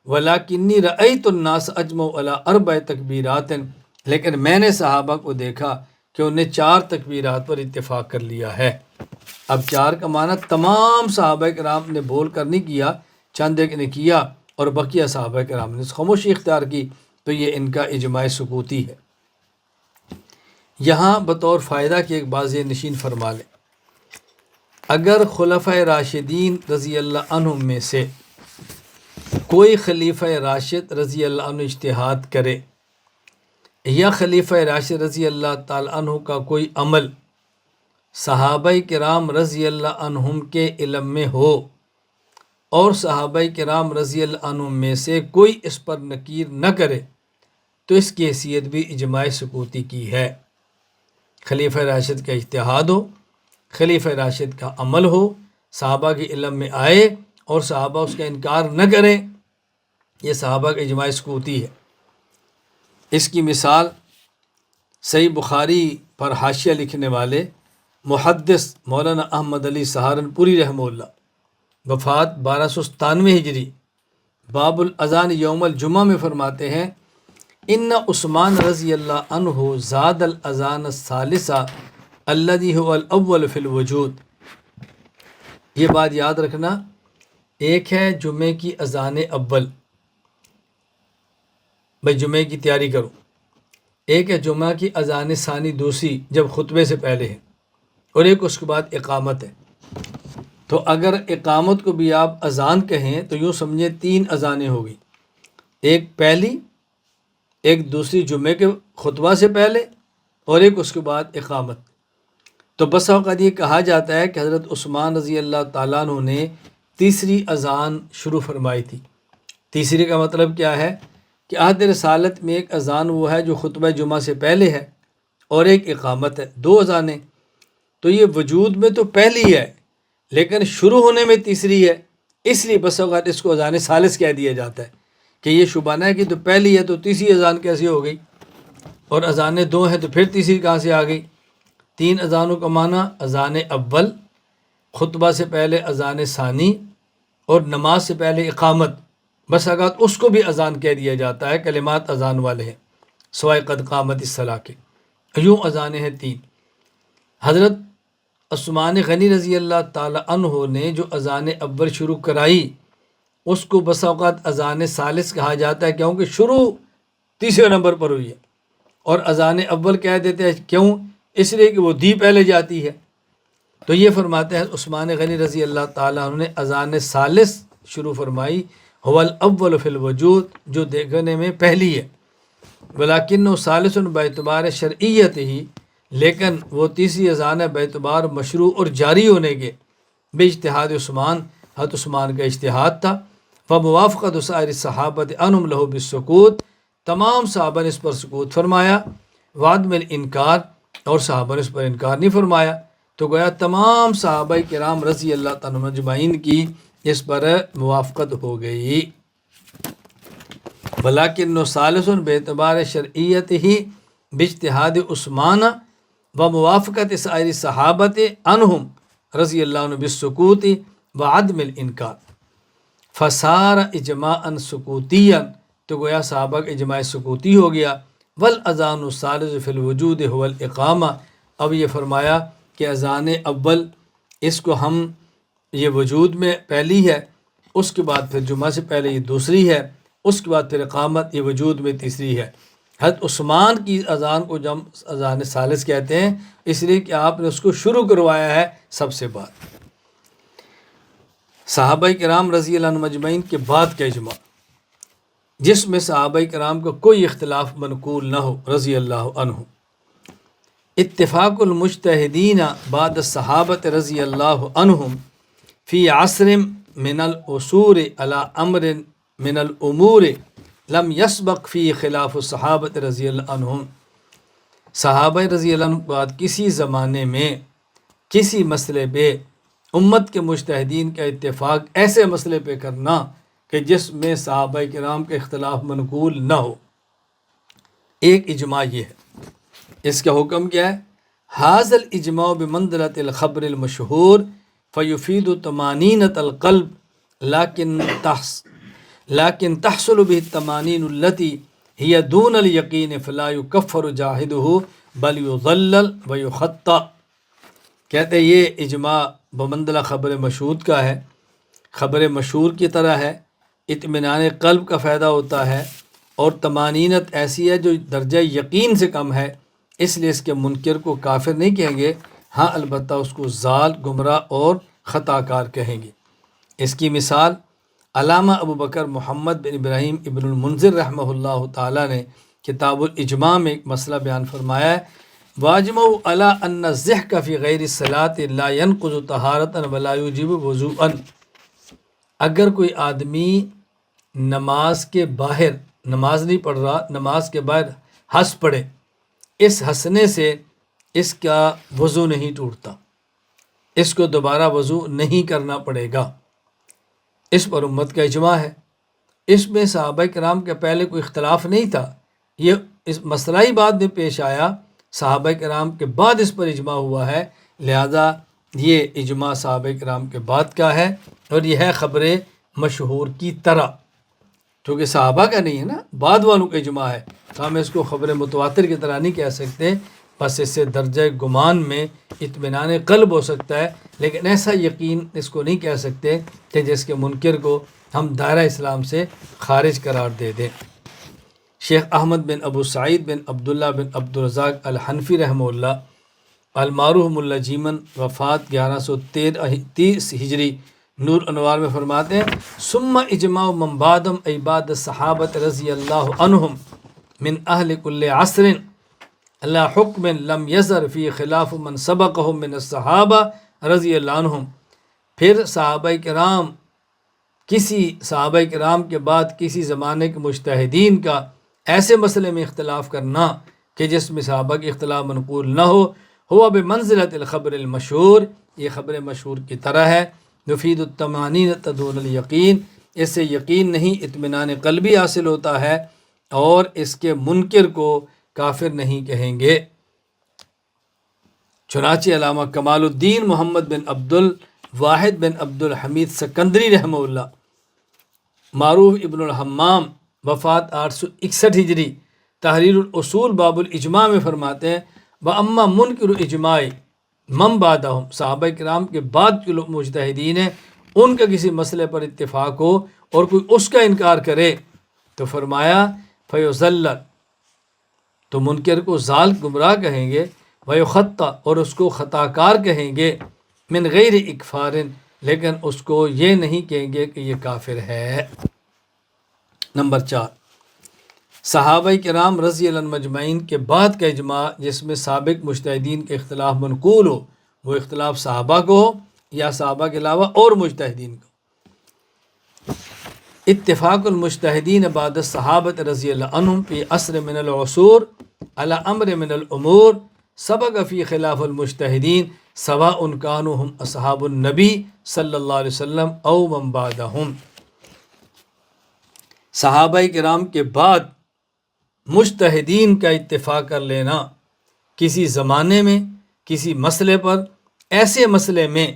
ولکنی رأیت الناس اجمعوا علی 4 تکبیرات، لیکن میں نے صحابہ کو دیکھا کہ انہیں 4 تکبیرات پر اتفاق کر لیا ہے۔ اب 4 کا معنی تمام صحابہ کرام نے بول کر نہیں کیا، چند ایک نے کیا اور بقیہ صحابہ کرام نے خاموشی اختیار کی، تو یہ ان کا اجماع سکوتی ہے۔ یہاں بطور فائدہ کے ایک بات ذہن نشین فرما لیں، اگر خلفۂ راشدین رضی اللہ عنہم میں سے کوئی خلیفہ راشد رضی اللہ عنہ اجتہاد کرے، یا خلیفہ راشد رضی اللہ تعالی عنہ کا کوئی عمل صحابہ کرام رضی اللہ عنہم کے علم میں ہو، اور صحابہ کرام رضی اللہ عنہ میں سے کوئی اس پر نکیر نہ کرے، تو اس کی حیثیت بھی اجماع سکوتی کی ہے۔ خلیفہ راشد کا اجتہاد ہو، خلیفہ راشد کا عمل ہو، صحابہ کے علم میں آئے اور صحابہ اس کا انکار نہ کریں، یہ صحابہ کا اجماع سکوتی ہے۔ اس کی مثال صحیح بخاری پر حاشیہ لکھنے والے محدث مولانا احمد علی سہارنپوری رحمہ اللہ، وفات 1297 ہجری، باب الاذان یوم الجمعہ میں فرماتے ہیں ان عثمان رضی اللہ عنہ زاد الاذان الثالثہ الذی هو الاول فی الوجود۔ یہ بات یاد رکھنا، ایک ہے جمعے کی اذان اول، بھائی جمعے کی تیاری کرو، ایک ہے جمعہ کی اذان ثانی دوسری جب خطبے سے پہلے ہے، اور ایک اس کے بعد اقامت ہے۔ تو اگر اقامت کو بھی آپ اذان کہیں تو یوں سمجھیں 3 اذانیں ہوگی، ایک پہلی، ایک دوسری جمعے کے خطبہ سے پہلے، اور ایک اس کے بعد اقامت۔ تو بس اوقات یہ کہا جاتا ہے کہ حضرت عثمان رضی اللہ تعالیٰ عنہ نے تیسری اذان شروع فرمائی تھی۔ تیسری کا مطلب کیا ہے کہ عہد رسالت میں ایک اذان وہ ہے جو خطبہ جمعہ سے پہلے ہے، اور ایک اقامت ہے، 2 اذانیں۔ تو یہ وجود میں تو پہلی ہے لیکن شروع ہونے میں تیسری ہے، اس لیے بس اوقات اس کو اذان ثالث کہہ دیا جاتا ہے کہ یہ شبہ نہ ہے کہ تو پہلی ہے تو تیسری اذان کیسے ہو گئی، اور اذانیں 2 ہیں تو پھر تیسری کہاں سے آ گئی۔ 3 اذانوں کا معنی اذان اول، خطبہ سے پہلے اذان ثانی، اور نماز سے پہلے اقامت، بس اوقات اس کو بھی اذان کہہ دیا جاتا ہے، کلمات اذان والے ہیں سوائے قد قامت الصلاۃ کے۔ یوں اذانیں ہیں 3۔ حضرت عثمان غنی رضی اللہ تعالی عنہ نے جو اذان اول شروع کرائی اس کو بس اوقات اذان ثالث کہا جاتا ہے، کیونکہ شروع تیسرے نمبر پر ہوئی ہے، اور اذان اول کہہ دیتے ہیں کیوں؟ اس لیے کہ وہ دی پہلے جاتی ہے۔ تو یہ فرماتے ہیں عثمان غنی رضی اللہ تعالیٰ عنہ نے اذان ثالث شروع فرمائی، هو الاول فی الوجود، جو دیکھنے میں پہلی ہے، ولیکن ثالث باعتبار شرعیت ہی، لیکن وہ تیسری اذان ہے باعتبار مشروع اور جاری ہونے کے، بے اجتہاد عثمان، حضرت عثمان کا اجتہاد تھا، فموافقت سائر الصحابۃ عنہم لہ بالسکوت، تمام صحابہ نے اس پر سکوت فرمایا، وعدم الانکار، اور صحابہ نے اس پر انکار نہیں فرمایا، تو گویا تمام صحابہ کرام رضی اللہ تعالیٰ عنہم اجمعین کی اس پر موافقت ہو گئی۔ ولیکن ثالث باعتبار شرعیت ہی باجتہاد عثمان و موافقت سائر صحابت عنہم رضی اللہ عنہ بالسکوت وعدم الانکار، فصار اجماعا سکوتیا، تو گویا صحابہ کا اجماع سکوتی ہو گیا۔ والاذان الثالث فی الوجود هو الاقامہ، اب یہ فرمایا کہ اذان اول اس کو ہم یہ وجود میں پہلی ہے، اس کے بعد پھر جمعہ سے پہلے یہ دوسری ہے، اس کے بعد پھر اقامت یہ وجود میں تیسری ہے۔ حضرت عثمان کی اذان کو جب اذان ثالث کہتے ہیں اس لیے کہ آپ نے اس کو شروع کروایا ہے سب سے بعد۔ صحابہ کرام رضی اللہ عنہم اجمعین کے بعد کا اجماع جس میں صحابہ کرام کا کوئی اختلاف منقول نہ ہو رضی اللہ عنہ، اتفاق المجتہدین بعد الصحابۃ رضی اللہ عنہم فی عصر من العصور علی امر من الامور لم یسبق فی خلاف الصحابۃ رضی اللہ عنہم، صحابہ رضی اللہ عنہ کے بعد کسی زمانے میں کسی مسئلے پہ امت کے مجتہدین کا اتفاق ایسے مسئلے پہ کرنا کہ جس میں صحابہ کرام کا اختلاف منقول نہ ہو، ایک اجماع یہ ہے۔ اس کا حکم کیا ہے؟ حاذ الاجماع بمنزلۃ الخبر المشہور فیفید طمانینۃ القلب لیکن تحصل به الطمانین التي هي دون الیقین فلا یکفر جاہدہ بل یضلل ویخطأ، کہتے ہیں یہ اجماع بمنزلہ خبر مشہود کا ہے، خبر مشہور کی طرح ہے، اطمینان قلب کا فائدہ ہوتا ہے، اور طمانینت ایسی ہے جو درجہ یقین سے کم ہے، اس لیے اس کے منکر کو کافر نہیں کہیں گے، ہاں البتہ اس کو ضال، گمراہ اور خطا کار کہیں گے۔ اس کی مثال علامہ ابو بکر محمد بن ابراہیم ابن المنذر رحمہ اللہ تعالیٰ نے کتاب الاجماع میں ایک مسئلہ بیان فرمایا ہے، واجمعوا علی ان الضحک فی غیر الصلاۃ لا ینقض طہارۃ ولا یوجب وضوءا، اگر کوئی آدمی نماز کے باہر نماز نہیں پڑھ رہا، نماز کے باہر ہنس پڑے، اس ہنسنے سے اس کا وضو نہیں ٹوٹتا، اس کو دوبارہ وضو نہیں کرنا پڑے گا، اس پر امت کا اجماع ہے۔ اس میں صحابہ کرام کے پہلے کوئی اختلاف نہیں تھا، یہ اس مسئلہ ہی بعد میں پیش آیا، صحابہ کرام کے بعد اس پر اجماع ہوا ہے، لہذا یہ اجماع صحابہ کرام کے بعد کا ہے، اور یہ ہے خبر مشہور کی طرح، کیونکہ صحابہ کا نہیں ہے نا، بعد والوں کا اجماع ہے، تو ہم اس کو خبر متواتر کی طرح نہیں کہہ سکتے، بس اس سے درجہ گمان میں اطمینان قلب ہو سکتا ہے، لیکن ایسا یقین اس کو نہیں کہہ سکتے کہ جس کے منکر کو ہم دائرہ اسلام سے خارج قرار دے دیں۔ شیخ احمد بن ابو سعید بن عبداللہ بن عبدالرزاق الحنفی رحمہ اللہ المعروف ملا جیمن، وفات 1130 ہجری، نور انوار میں فرماتے ہیں، ثم اجماع من بعدهم ای بعد الصحابۃ رضی اللہ عنہم من اہل کل عصر علی حکم لم یظہر فی خلاف من سبقہم من الصحابہ رضی اللہ عنہم، پھر صحابہ کرام کے بعد کسی زمانے کے مجتہدین کا ایسے مسئلے میں اختلاف کرنا کہ جس میں صحابہ کے اختلاف منقول نہ ہو، ہوا بمنزلۃ الخبر المشہور، یہ خبر مشہور کی طرح ہے، یفید الطمانینۃ دون الیقین، اس سے یقین نہیں اطمینان قلبی حاصل ہوتا ہے، اور اس کے منکر کو کافر نہیں کہیں گے۔ چنانچہ علامہ کمال الدین محمد بن عبد الواحد بن عبد الحمید سکندری رحمہ اللہ، معروف ابن الحمام، وفات 861 ہجری، تحریر الاصول باب الاجماع میں فرماتے ہیں وَأَمَّا مُنْكِرُ اجماع من بعدہم، صحابہ کرام کے بعد جو لوگ مجتہدین ہیں ان کا کسی مسئلے پر اتفاق ہو اور کوئی اس کا انکار کرے تو فرمایا فیضل، تو منکر کو ضال گمراہ کہیں گے، ویخطا، اور اس کو خطا کار کہیں گے، من غیر اکفار، لیکن اس کو یہ نہیں کہیں گے کہ یہ کافر ہے۔ نمبر 4، صحابہ کرام رضی اللہ عنہم مجمعین کے بعد کا اجماع جس میں سابق مجتہدین کے اختلاف منقول ہو، وہ اختلاف صحابہ کو ہو یا صحابہ کے علاوہ اور مجتہدین کو۔ اتفاق المجتہدین بعد الصحابۃ رضی اللہ عنہم فی عصر من العصور علی امر من الامور سبق فی خلاف المجتہدین سواء کانوا هم اصحاب النبی صلی اللہ علیہ وسلم او من بعدہم۔ صحابہ کرام کے بعد مجتہدین کا اتفاق کر لینا کسی زمانے میں کسی مسئلے پر، ایسے مسئلے میں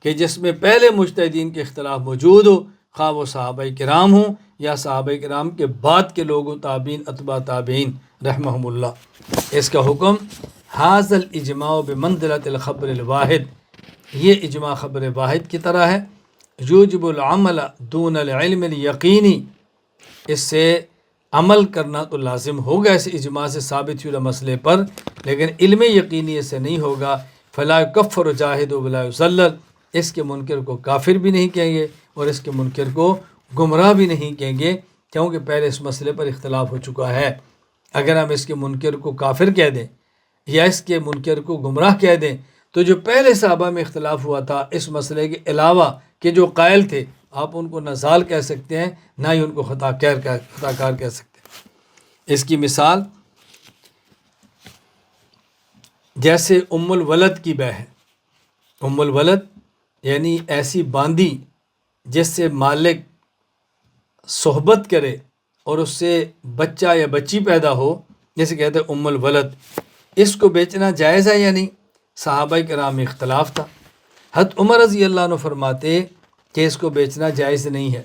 کہ جس میں پہلے مجتہدین کے اختلاف موجود ہو، خواہ وہ صحابہ کرام ہوں یا صحابہ کرام کے بعد کے لوگوں، تابعین، اتباع تابعین رحمہم اللہ، اس کا حکم ھذا الاجماع بمنزلۃ الخبر الواحد، یہ اجماع خبر واحد کی طرح ہے، یوجب العمل دون العلم الیقینی، اس سے عمل کرنا تو لازم ہوگا اس اجماع سے ثابت شدہ مسئلے پر، لیکن علم یقینی سے نہیں ہوگا۔ فلا یکفر جاہد ولا یضلل، اس کے منکر کو کافر بھی نہیں کہیں گے اور اس کے منکر کو گمراہ بھی نہیں کہیں گے، کیونکہ پہلے اس مسئلے پر اختلاف ہو چکا ہے۔ اگر ہم اس کے منکر کو کافر کہہ دیں یا اس کے منکر کو گمراہ کہہ دیں تو جو پہلے صحابہ میں اختلاف ہوا تھا اس مسئلے کے علاوہ کہ جو قائل تھے، آپ ان کو نہ ضال کہہ سکتے ہیں نہ ہی ان کو خطا کار کہہ سکتے ہیں۔ اس کی مثال جیسے ام الولد کی بہ ہے، ام الولد یعنی ایسی باندی جس سے مالک صحبت کرے اور اس سے بچہ یا بچی پیدا ہو، جسے کہتے ہیں ام الولد، اس کو بیچنا جائز ہے یا نہیں؟ صحابہ کرام میں اختلاف تھا۔ حضرت عمر رضی اللہ عنہ فرماتے کہ اس کو بیچنا جائز نہیں ہے،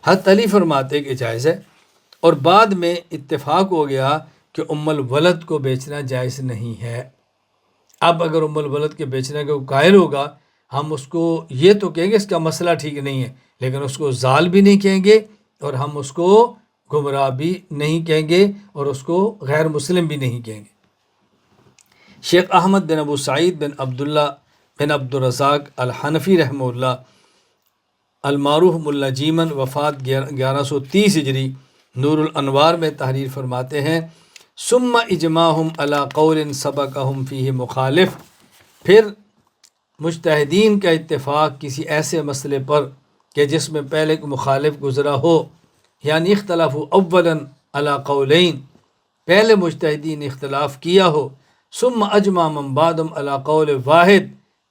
حضرت علی فرماتے کہ جائز ہے، اور بعد میں اتفاق ہو گیا کہ ام الولد کو بیچنا جائز نہیں ہے۔ اب اگر ام الولد کے بیچنے کا قائل ہوگا، ہم اس کو یہ تو کہیں گے اس کا مسئلہ ٹھیک نہیں ہے، لیکن اس کو ضال بھی نہیں کہیں گے اور ہم اس کو گمراہ بھی نہیں کہیں گے اور اس کو غیر مسلم بھی نہیں کہیں گے۔ شیخ احمد بن ابو سعید بن عبداللہ بن عبد الرزاق الحنفی رحمہ اللہ، المعروف ملا جیمن، وفات 1130 ہجری، نور الانوار میں تحریر فرماتے ہیں ثم اجماعہم علی قول سبقہم فیہ مخالف، پھر مجتہدین کا اتفاق کسی ایسے مسئلے پر کہ جس میں پہلے کو مخالف گزرا ہو، یعنی اختلافوا اولا علی قولین، پہلے مجتہدین نے اختلاف کیا ہو، ثم اجمع من بعدہم علی قول واحد،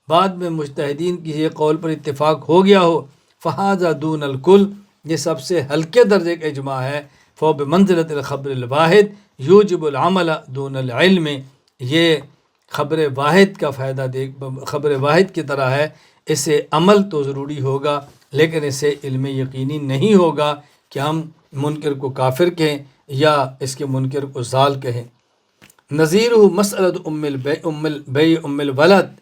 بعد میں مجتہدین کی یہ قول پر اتفاق ہو گیا ہو، فہذا دون الکل، یہ سب سے ہلکے درجے کا اجماع ہے، فبمنزلۃ الخبر الواحد یوجب العمل دون العلم، یہ خبر واحد کا فائدہ خبر واحد کی طرح ہے، اس سے عمل تو ضروری ہوگا لیکن اس سے علم یقینی نہیں ہوگا کہ ہم منکر کو کافر کہیں یا اس کے منکر کو ضال کہیں۔ نظیرہ مسئلۃ ام الولد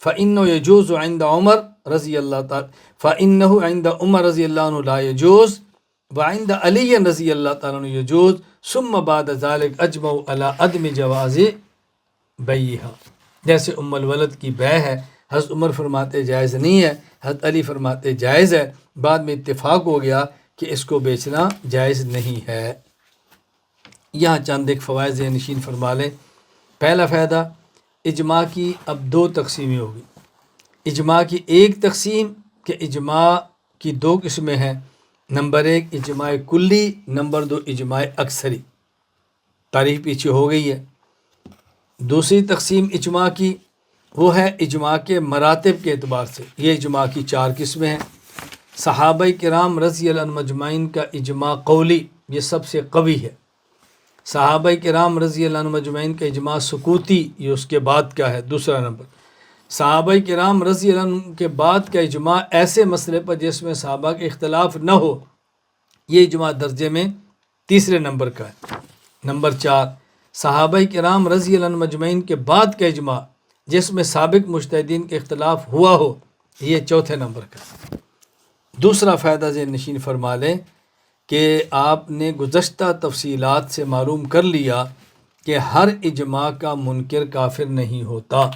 فإنه يجوز عند عمر رضی اللہ تعالی فإنه عند عمر رضی اللہ عنہ لا يجوز وعند علی رضی اللہ تعالیٰ عنہ يجوز ثم بعد ذلك اجمعوا على عدم جواز بیعہا، جیسے ام الولد کی بیع ہے، حضرت عمر فرماتے جائز نہیں ہے، حضرت علی فرماتے جائز ہے، بعد میں اتفاق ہو گیا کہ اس کو بیچنا جائز نہیں ہے۔ یہاں چند ایک فوائد ذہن نشین فرما لیں۔ پہلا فائدہ، اجماع کی اب دو تقسیمیں ہوگی۔ اجماع کی ایک تقسیم کہ اجماع کی دو قسمیں ہیں، نمبر ایک اجماع کلی، نمبر دو اجماع اکثری، تعریف پیچھے ہو گئی ہے۔ دوسری تقسیم اجماع کی وہ ہے اجماع کے مراتب کے اعتبار سے۔ یہ اجماع کی 4 قسمیں ہیں۔ صحابہ کرام رضی اللہ عنہم اجمعین کا اجماع قولی، یہ سب سے قوی ہے۔ صحابہ کرام رضی اللہ عنہم اجمعین کا اجماع سکوتی، یہ اس کے بعد کا ہے، دوسرا نمبر۔ صحابہ کرام رضی اللہ عنہم کے بعد کا اجماع ایسے مسئلے پر جس میں صحابہ کے اختلاف نہ ہو، یہ اجماع درجے میں تیسرے نمبر کا ہے۔ نمبر 4، صحابہ کرام رضی اللہ عنہم اجمعین کے بعد کا اجماع جس میں سابق مجتہدین کے اختلاف ہوا ہو، یہ چوتھے نمبر کا ہے۔ دوسرا فائدہ ذہن نشین فرما لیں کہ آپ نے گزشتہ تفصیلات سے معلوم کر لیا کہ ہر اجماع کا منکر کافر نہیں ہوتا۔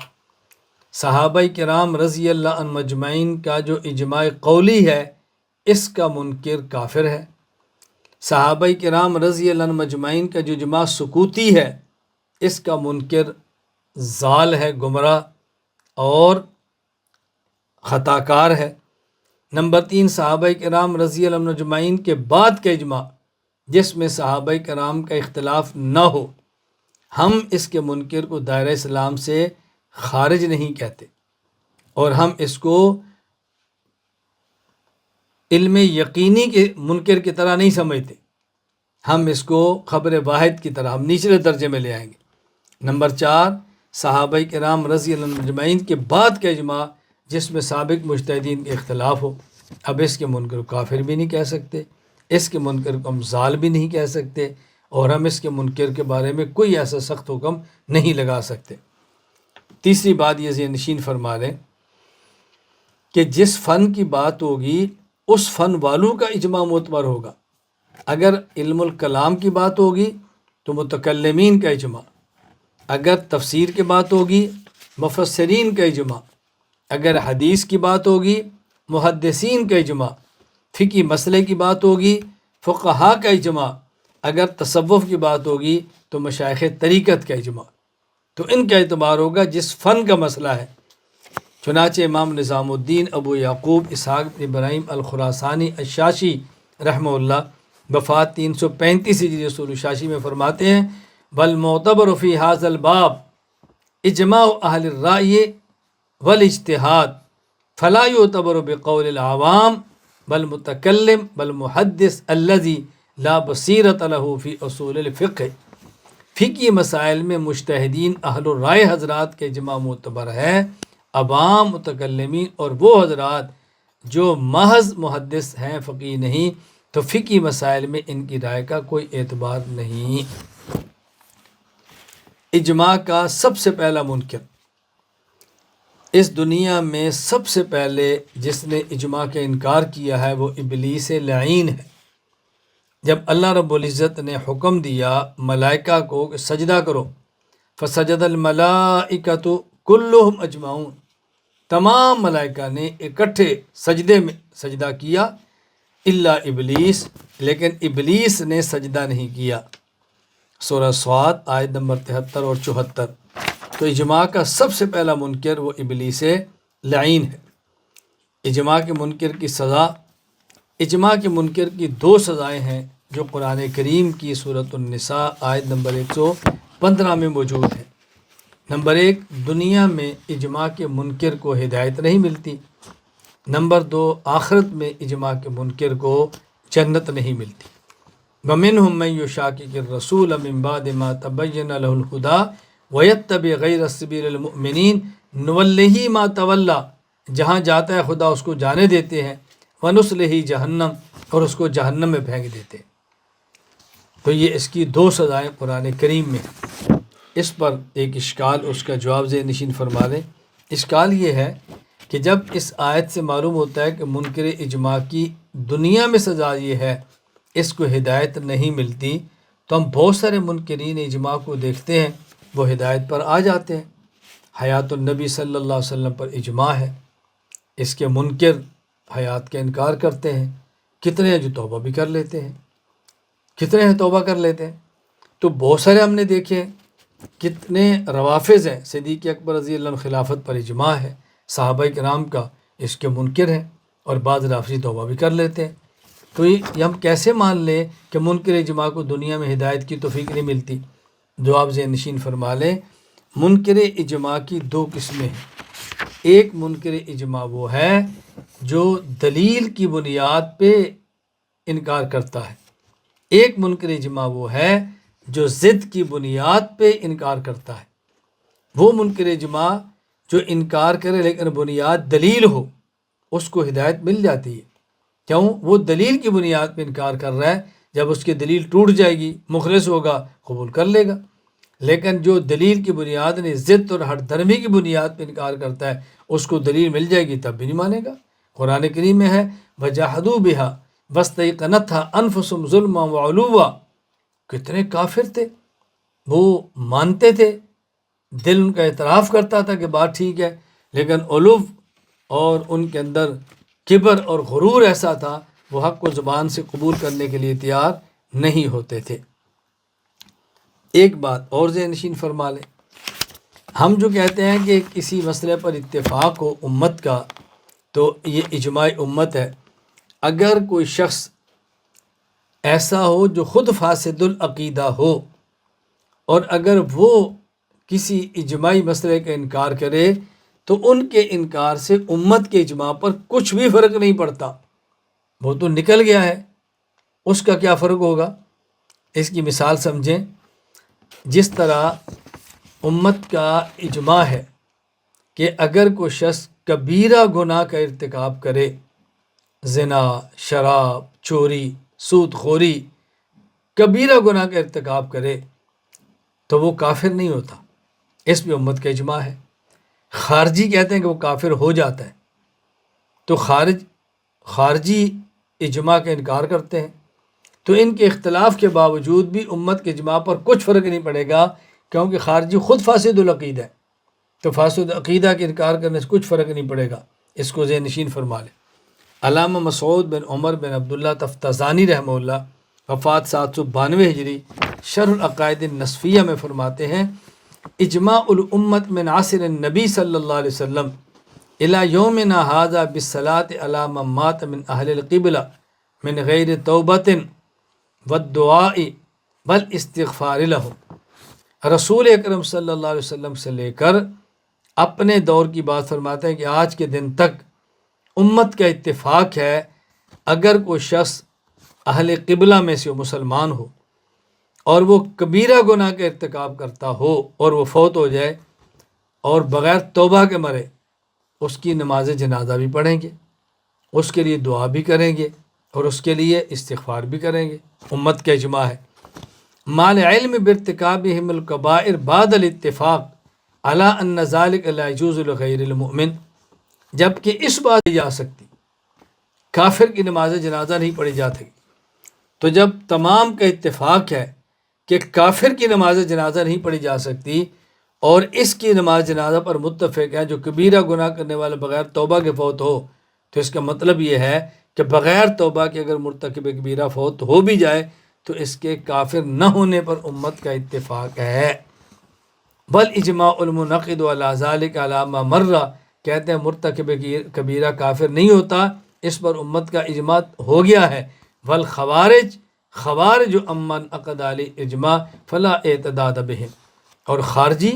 صحابہ کرام رضی اللہ عنہم اجمعین کا جو اجماع قولی ہے، اس کا منکر کافر ہے۔ صحابہ کرام رضی اللہ عنہم اجمعین کا جو اجماع سکوتی ہے، اس کا منکر ضال ہے، گمراہ اور خطا کار ہے۔ نمبر 3، صحابہ کرام رضی اللہ عنہم اجمعین کے بعد کا اجماع جس میں صحابہ کرام کا اختلاف نہ ہو، ہم اس کے منکر کو دائرہ اسلام سے خارج نہیں کہتے، اور ہم اس کو علم یقینی کے منکر کی طرح نہیں سمجھتے، ہم اس کو خبر واحد کی طرح ہم نچلے درجے میں لے آئیں گے۔ نمبر 4، صحابہ کرام رضی اللہ عنہم اجمعین کے بعد کا اجماع جس میں سابق مجتہدین کے اختلاف ہو، اب اس کے منکر کو کافر بھی نہیں کہہ سکتے، اس کے منکر کو ہم ضال بھی نہیں کہہ سکتے، اور ہم اس کے منکر کے بارے میں کوئی ایسا سخت حکم نہیں لگا سکتے۔ تیسری بات یہ ذہن نشین فرما لیں کہ جس فن کی بات ہوگی اس فن والوں کا اجماع معتبر ہوگا۔ اگر علم الکلام کی بات ہوگی تو متکلمین کا اجماع، اگر تفسیر کی بات ہوگی مفسرین کا اجماع، اگر حدیث کی بات ہوگی محدثین کا اجماع، فقہی مسئلے کی بات ہوگی فقہاء کا اجماع، اگر تصوف کی بات ہوگی تو مشائخ طریقت کا اجماع۔ تو ان کا اعتبار ہوگا جس فن کا مسئلہ ہے۔ چنانچہ امام نظام الدین ابو یعقوب اسحاق بن ابراہیم الخراسانی الشاشی رحمہ اللہ وفات 335 ہجری رسول الشاشی میں فرماتے ہیں، والمعتبر فی ھذا الباب اجماع اہل الرأی والاجتہاد فلا یعتبر بقول العوام بل متکلم بل محدث الذی لا بصیرۃ له فی اصول الفقہ۔ فقہی مسائل میں مجتہدین اہل الرائے حضرات کے اجماع معتبر ہے، عوام متکلمین اور وہ حضرات جو محض محدث ہیں، فقیہ نہیں، تو فقہی مسائل میں ان کی رائے کا کوئی اعتبار نہیں۔ اجماع کا سب سے پہلا منکر، اس دنیا میں سب سے پہلے جس نے اجماع کا انکار کیا ہے وہ ابلیس لعین ہے۔ جب اللہ رب العزت نے حکم دیا ملائکہ کو کہ سجدہ کرو، فسجد الملائکۃ کلہم اجمعون، تمام ملائکہ نے اکٹھے سجدے میں سجدہ کیا الا ابلیس، لیکن ابلیس نے سجدہ نہیں کیا۔ سورہ صاد آیت نمبر 73 اور 74۔ تو اجماع کا سب سے پہلا منکر وہ ابلیس لعین ہے۔ اجماع کے منکر کی سزا، اجماع کے منکر کی 2 سزائیں ہیں جو قرآن کریم کی سورۃ النساء آیت نمبر 115 میں موجود ہیں۔ نمبر 1، دنیا میں اجماع کے منکر کو ہدایت نہیں ملتی۔ نمبر 2، آخرت میں اجماع کے منکر کو جنت نہیں ملتی۔ وَمِنْهُمْ مَنْ يُشَاقِقِ الرَّسُولَ مِنْ بَعْدِ مَا تَبَيَّنَ لَهُ الْهُدَىٰ وَيَتَّبِعْ غَيْرَ سَبِيلِ الْمُؤْمِنِينَ نُوَلِّهِ مَا تَوَلَّىٰ، جہاں جاتا ہے خدا اس کو جانے دیتے ہیں، وَنُصْلِهِ جہنم، اور اس کو جہنم میں پھینک دیتے ہیں۔ تو یہ اس کی 2 سزائیں قرآن کریم میں ہیں۔ اس پر ایک اشکال، اس کا جواب ذہن نشین فرما لیں۔ اشکال یہ ہے کہ جب اس آیت سے معلوم ہوتا ہے کہ منکر اجماع کی دنیا میں سزا یہ ہے، اس کو ہدایت نہیں ملتی، تو ہم بہت سارے منکرین اجماع کو دیکھتے ہیں وہ ہدایت پر آ جاتے ہیں۔ حیات النبی صلی اللہ علیہ وسلم پر اجماع ہے، اس کے منکر حیات کا انکار کرتے ہیں، کتنے ہیں جو توبہ بھی کر لیتے ہیں، کتنے ہیں توبہ کر لیتے ہیں۔ تو بہت سارے ہم نے دیکھے، کتنے روافظ ہیں، صدیق اکبر رضی اللہ عنہ خلافت پر اجماع ہے، صحابہ کرام کا اس کے منکر ہیں، اور بعض رافضی توبہ بھی کر لیتے ہیں۔ تو یہ ہم کیسے مان لیں کہ منکر اجماع کو دنیا میں ہدایت کی توفیق نہیں ملتی؟ جواب ذہن نشین فرما لیں، منکر اجماع کی دو قسمیں ہیں۔ ایک منکر اجماع وہ ہے جو دلیل کی بنیاد پہ انکار کرتا ہے، ایک منکر اجماع وہ ہے جو ضد کی بنیاد پہ انکار کرتا ہے۔ وہ منکر اجماع جو انکار کرے لیکن بنیاد دلیل ہو، اس کو ہدایت مل جاتی ہے۔ کیوں؟ وہ دلیل کی بنیاد پہ انکار کر رہا ہے، جب اس کی دلیل ٹوٹ جائے گی، مخلص ہوگا، قبول کر لے گا۔ لیکن جو دلیل کی بنیاد نہیں، ضد اور ہٹ دھرمی کی بنیاد پہ انکار کرتا ہے، اس کو دلیل مل جائے گی تب بھی نہیں مانے گا۔ قرآن کریم میں ہے وَجَحَدُوا بِهَا وَاسْتَيْقَنَتْهَا أَنفُسُهُمْ ظُلْمًا وَعُلُوًّا، کتنے کافر تھے، وہ مانتے تھے، دل ان کا اعتراف کرتا تھا کہ بات ٹھیک ہے، لیکن علو اور ان کے اندر کبر اور غرور ایسا تھا، وہ حق کو زبان سے قبول کرنے کے لیے تیار نہیں ہوتے تھے۔ ایک بات اور ذہن نشین فرما لیں، ہم جو کہتے ہیں کہ کسی مسئلے پر اتفاق ہو امت کا تو یہ اجماع امت ہے۔ اگر کوئی شخص ایسا ہو جو خود فاسد العقیدہ ہو، اور اگر وہ کسی اجماعی مسئلے کا انکار کرے تو ان کے انکار سے امت کے اجماع پر کچھ بھی فرق نہیں پڑتا، وہ تو نکل گیا ہے، اس کا کیا فرق ہوگا؟ اس کی مثال سمجھیں، جس طرح امت کا اجماع ہے کہ اگر کوئی شخص کبیرہ گناہ کا ارتکاب کرے، زنا، شراب، چوری، سود خوری، کبیرہ گناہ کا ارتکاب کرے تو وہ کافر نہیں ہوتا، اس پہ امت کا اجماع ہے۔ خارجی کہتے ہیں کہ وہ کافر ہو جاتا ہے، تو خارجی اجماع کا انکار کرتے ہیں، تو ان کے اختلاف کے باوجود بھی امت کے اجماع پر کچھ فرق نہیں پڑے گا، کیونکہ خارجی خود فاسد العقیدہ ہے، تو فاسد عقیدہ کے انکار کرنے سے کچھ فرق نہیں پڑے گا۔ اس کو ذہن نشین فرما لیں۔ علامہ مسعود بن عمر بن عبداللہ تفتزانی رحمہ اللہ، وفات 792 ہجری، شرح العقائد النصفیہ میں فرماتے ہیں اجماع الامت من عصر النبی صلی اللہ علیہ وسلم الى یومنا ھذا بالصلاة علی من مات من اہل القبلہ من غیر توبۃ والدعاء والاستغفار لہ۔ رسول اکرم صلی اللہ علیہ وسلم سے لے کر اپنے دور کی بات فرماتے ہیں کہ آج کے دن تک امت کا اتفاق ہے، اگر کوئی شخص اہل قبلہ میں سے مسلمان ہو اور وہ کبیرہ گناہ کا ارتکاب کرتا ہو اور وہ فوت ہو جائے اور بغیر توبہ کے مرے، اس کی نماز جنازہ بھی پڑھیں گے، اس کے لیے دعا بھی کریں گے اور اس کے لیے استغفار بھی کریں گے۔ امت کا اجماع ہے۔ مال علم بارتکابہم الکبائر بعد الاتفاق علی ان ذلک لا یجوز لغیر المؤمن، جبکہ اس بات نہیں جا سکتی، کافر کی نماز جنازہ نہیں پڑھی جاتی، تو جب تمام کا اتفاق ہے کہ کافر کی نماز جنازہ نہیں پڑھی جا سکتی اور اس کی نماز جنازہ پر متفق ہے جو کبیرہ گناہ کرنے والا بغیر توبہ کے فوت ہو، تو اس کا مطلب یہ ہے کہ بغیر توبہ کے اگر مرتکب کبیرہ فوت ہو بھی جائے تو اس کے کافر نہ ہونے پر امت کا اتفاق ہے۔ والاجماع المنعقد علی ذلک علی ما مر، کہتے ہیں مرتکب کبیرہ کافر نہیں ہوتا، اس پر امت کا اجماع ہو گیا ہے۔ خوارج امن عقد علی اجماع فلا اعتداد بہم، اور خارجی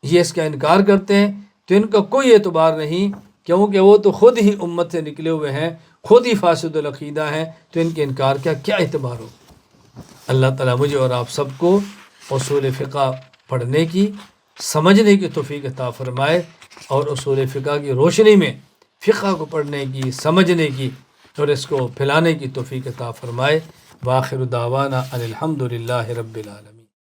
یہ اس کا انکار کرتے ہیں تو ان کا کوئی اعتبار نہیں، کیونکہ وہ تو خود ہی امت سے نکلے ہوئے ہیں، خود ہی فاسد العقیدہ ہیں، تو ان کے انکار کا کیا اعتبار ہو۔ اللہ تعالیٰ مجھے اور آپ سب کو اصول فقہ پڑھنے کی، سمجھنے کی توفیق عطا فرمائے، اور اصول فقہ کی روشنی میں فقہ کو پڑھنے کی، سمجھنے کی اور اس کو پھیلانے کی توفیق عطا فرمائے۔ وآخر دعوانا ان الحمد للہ رب العالمین۔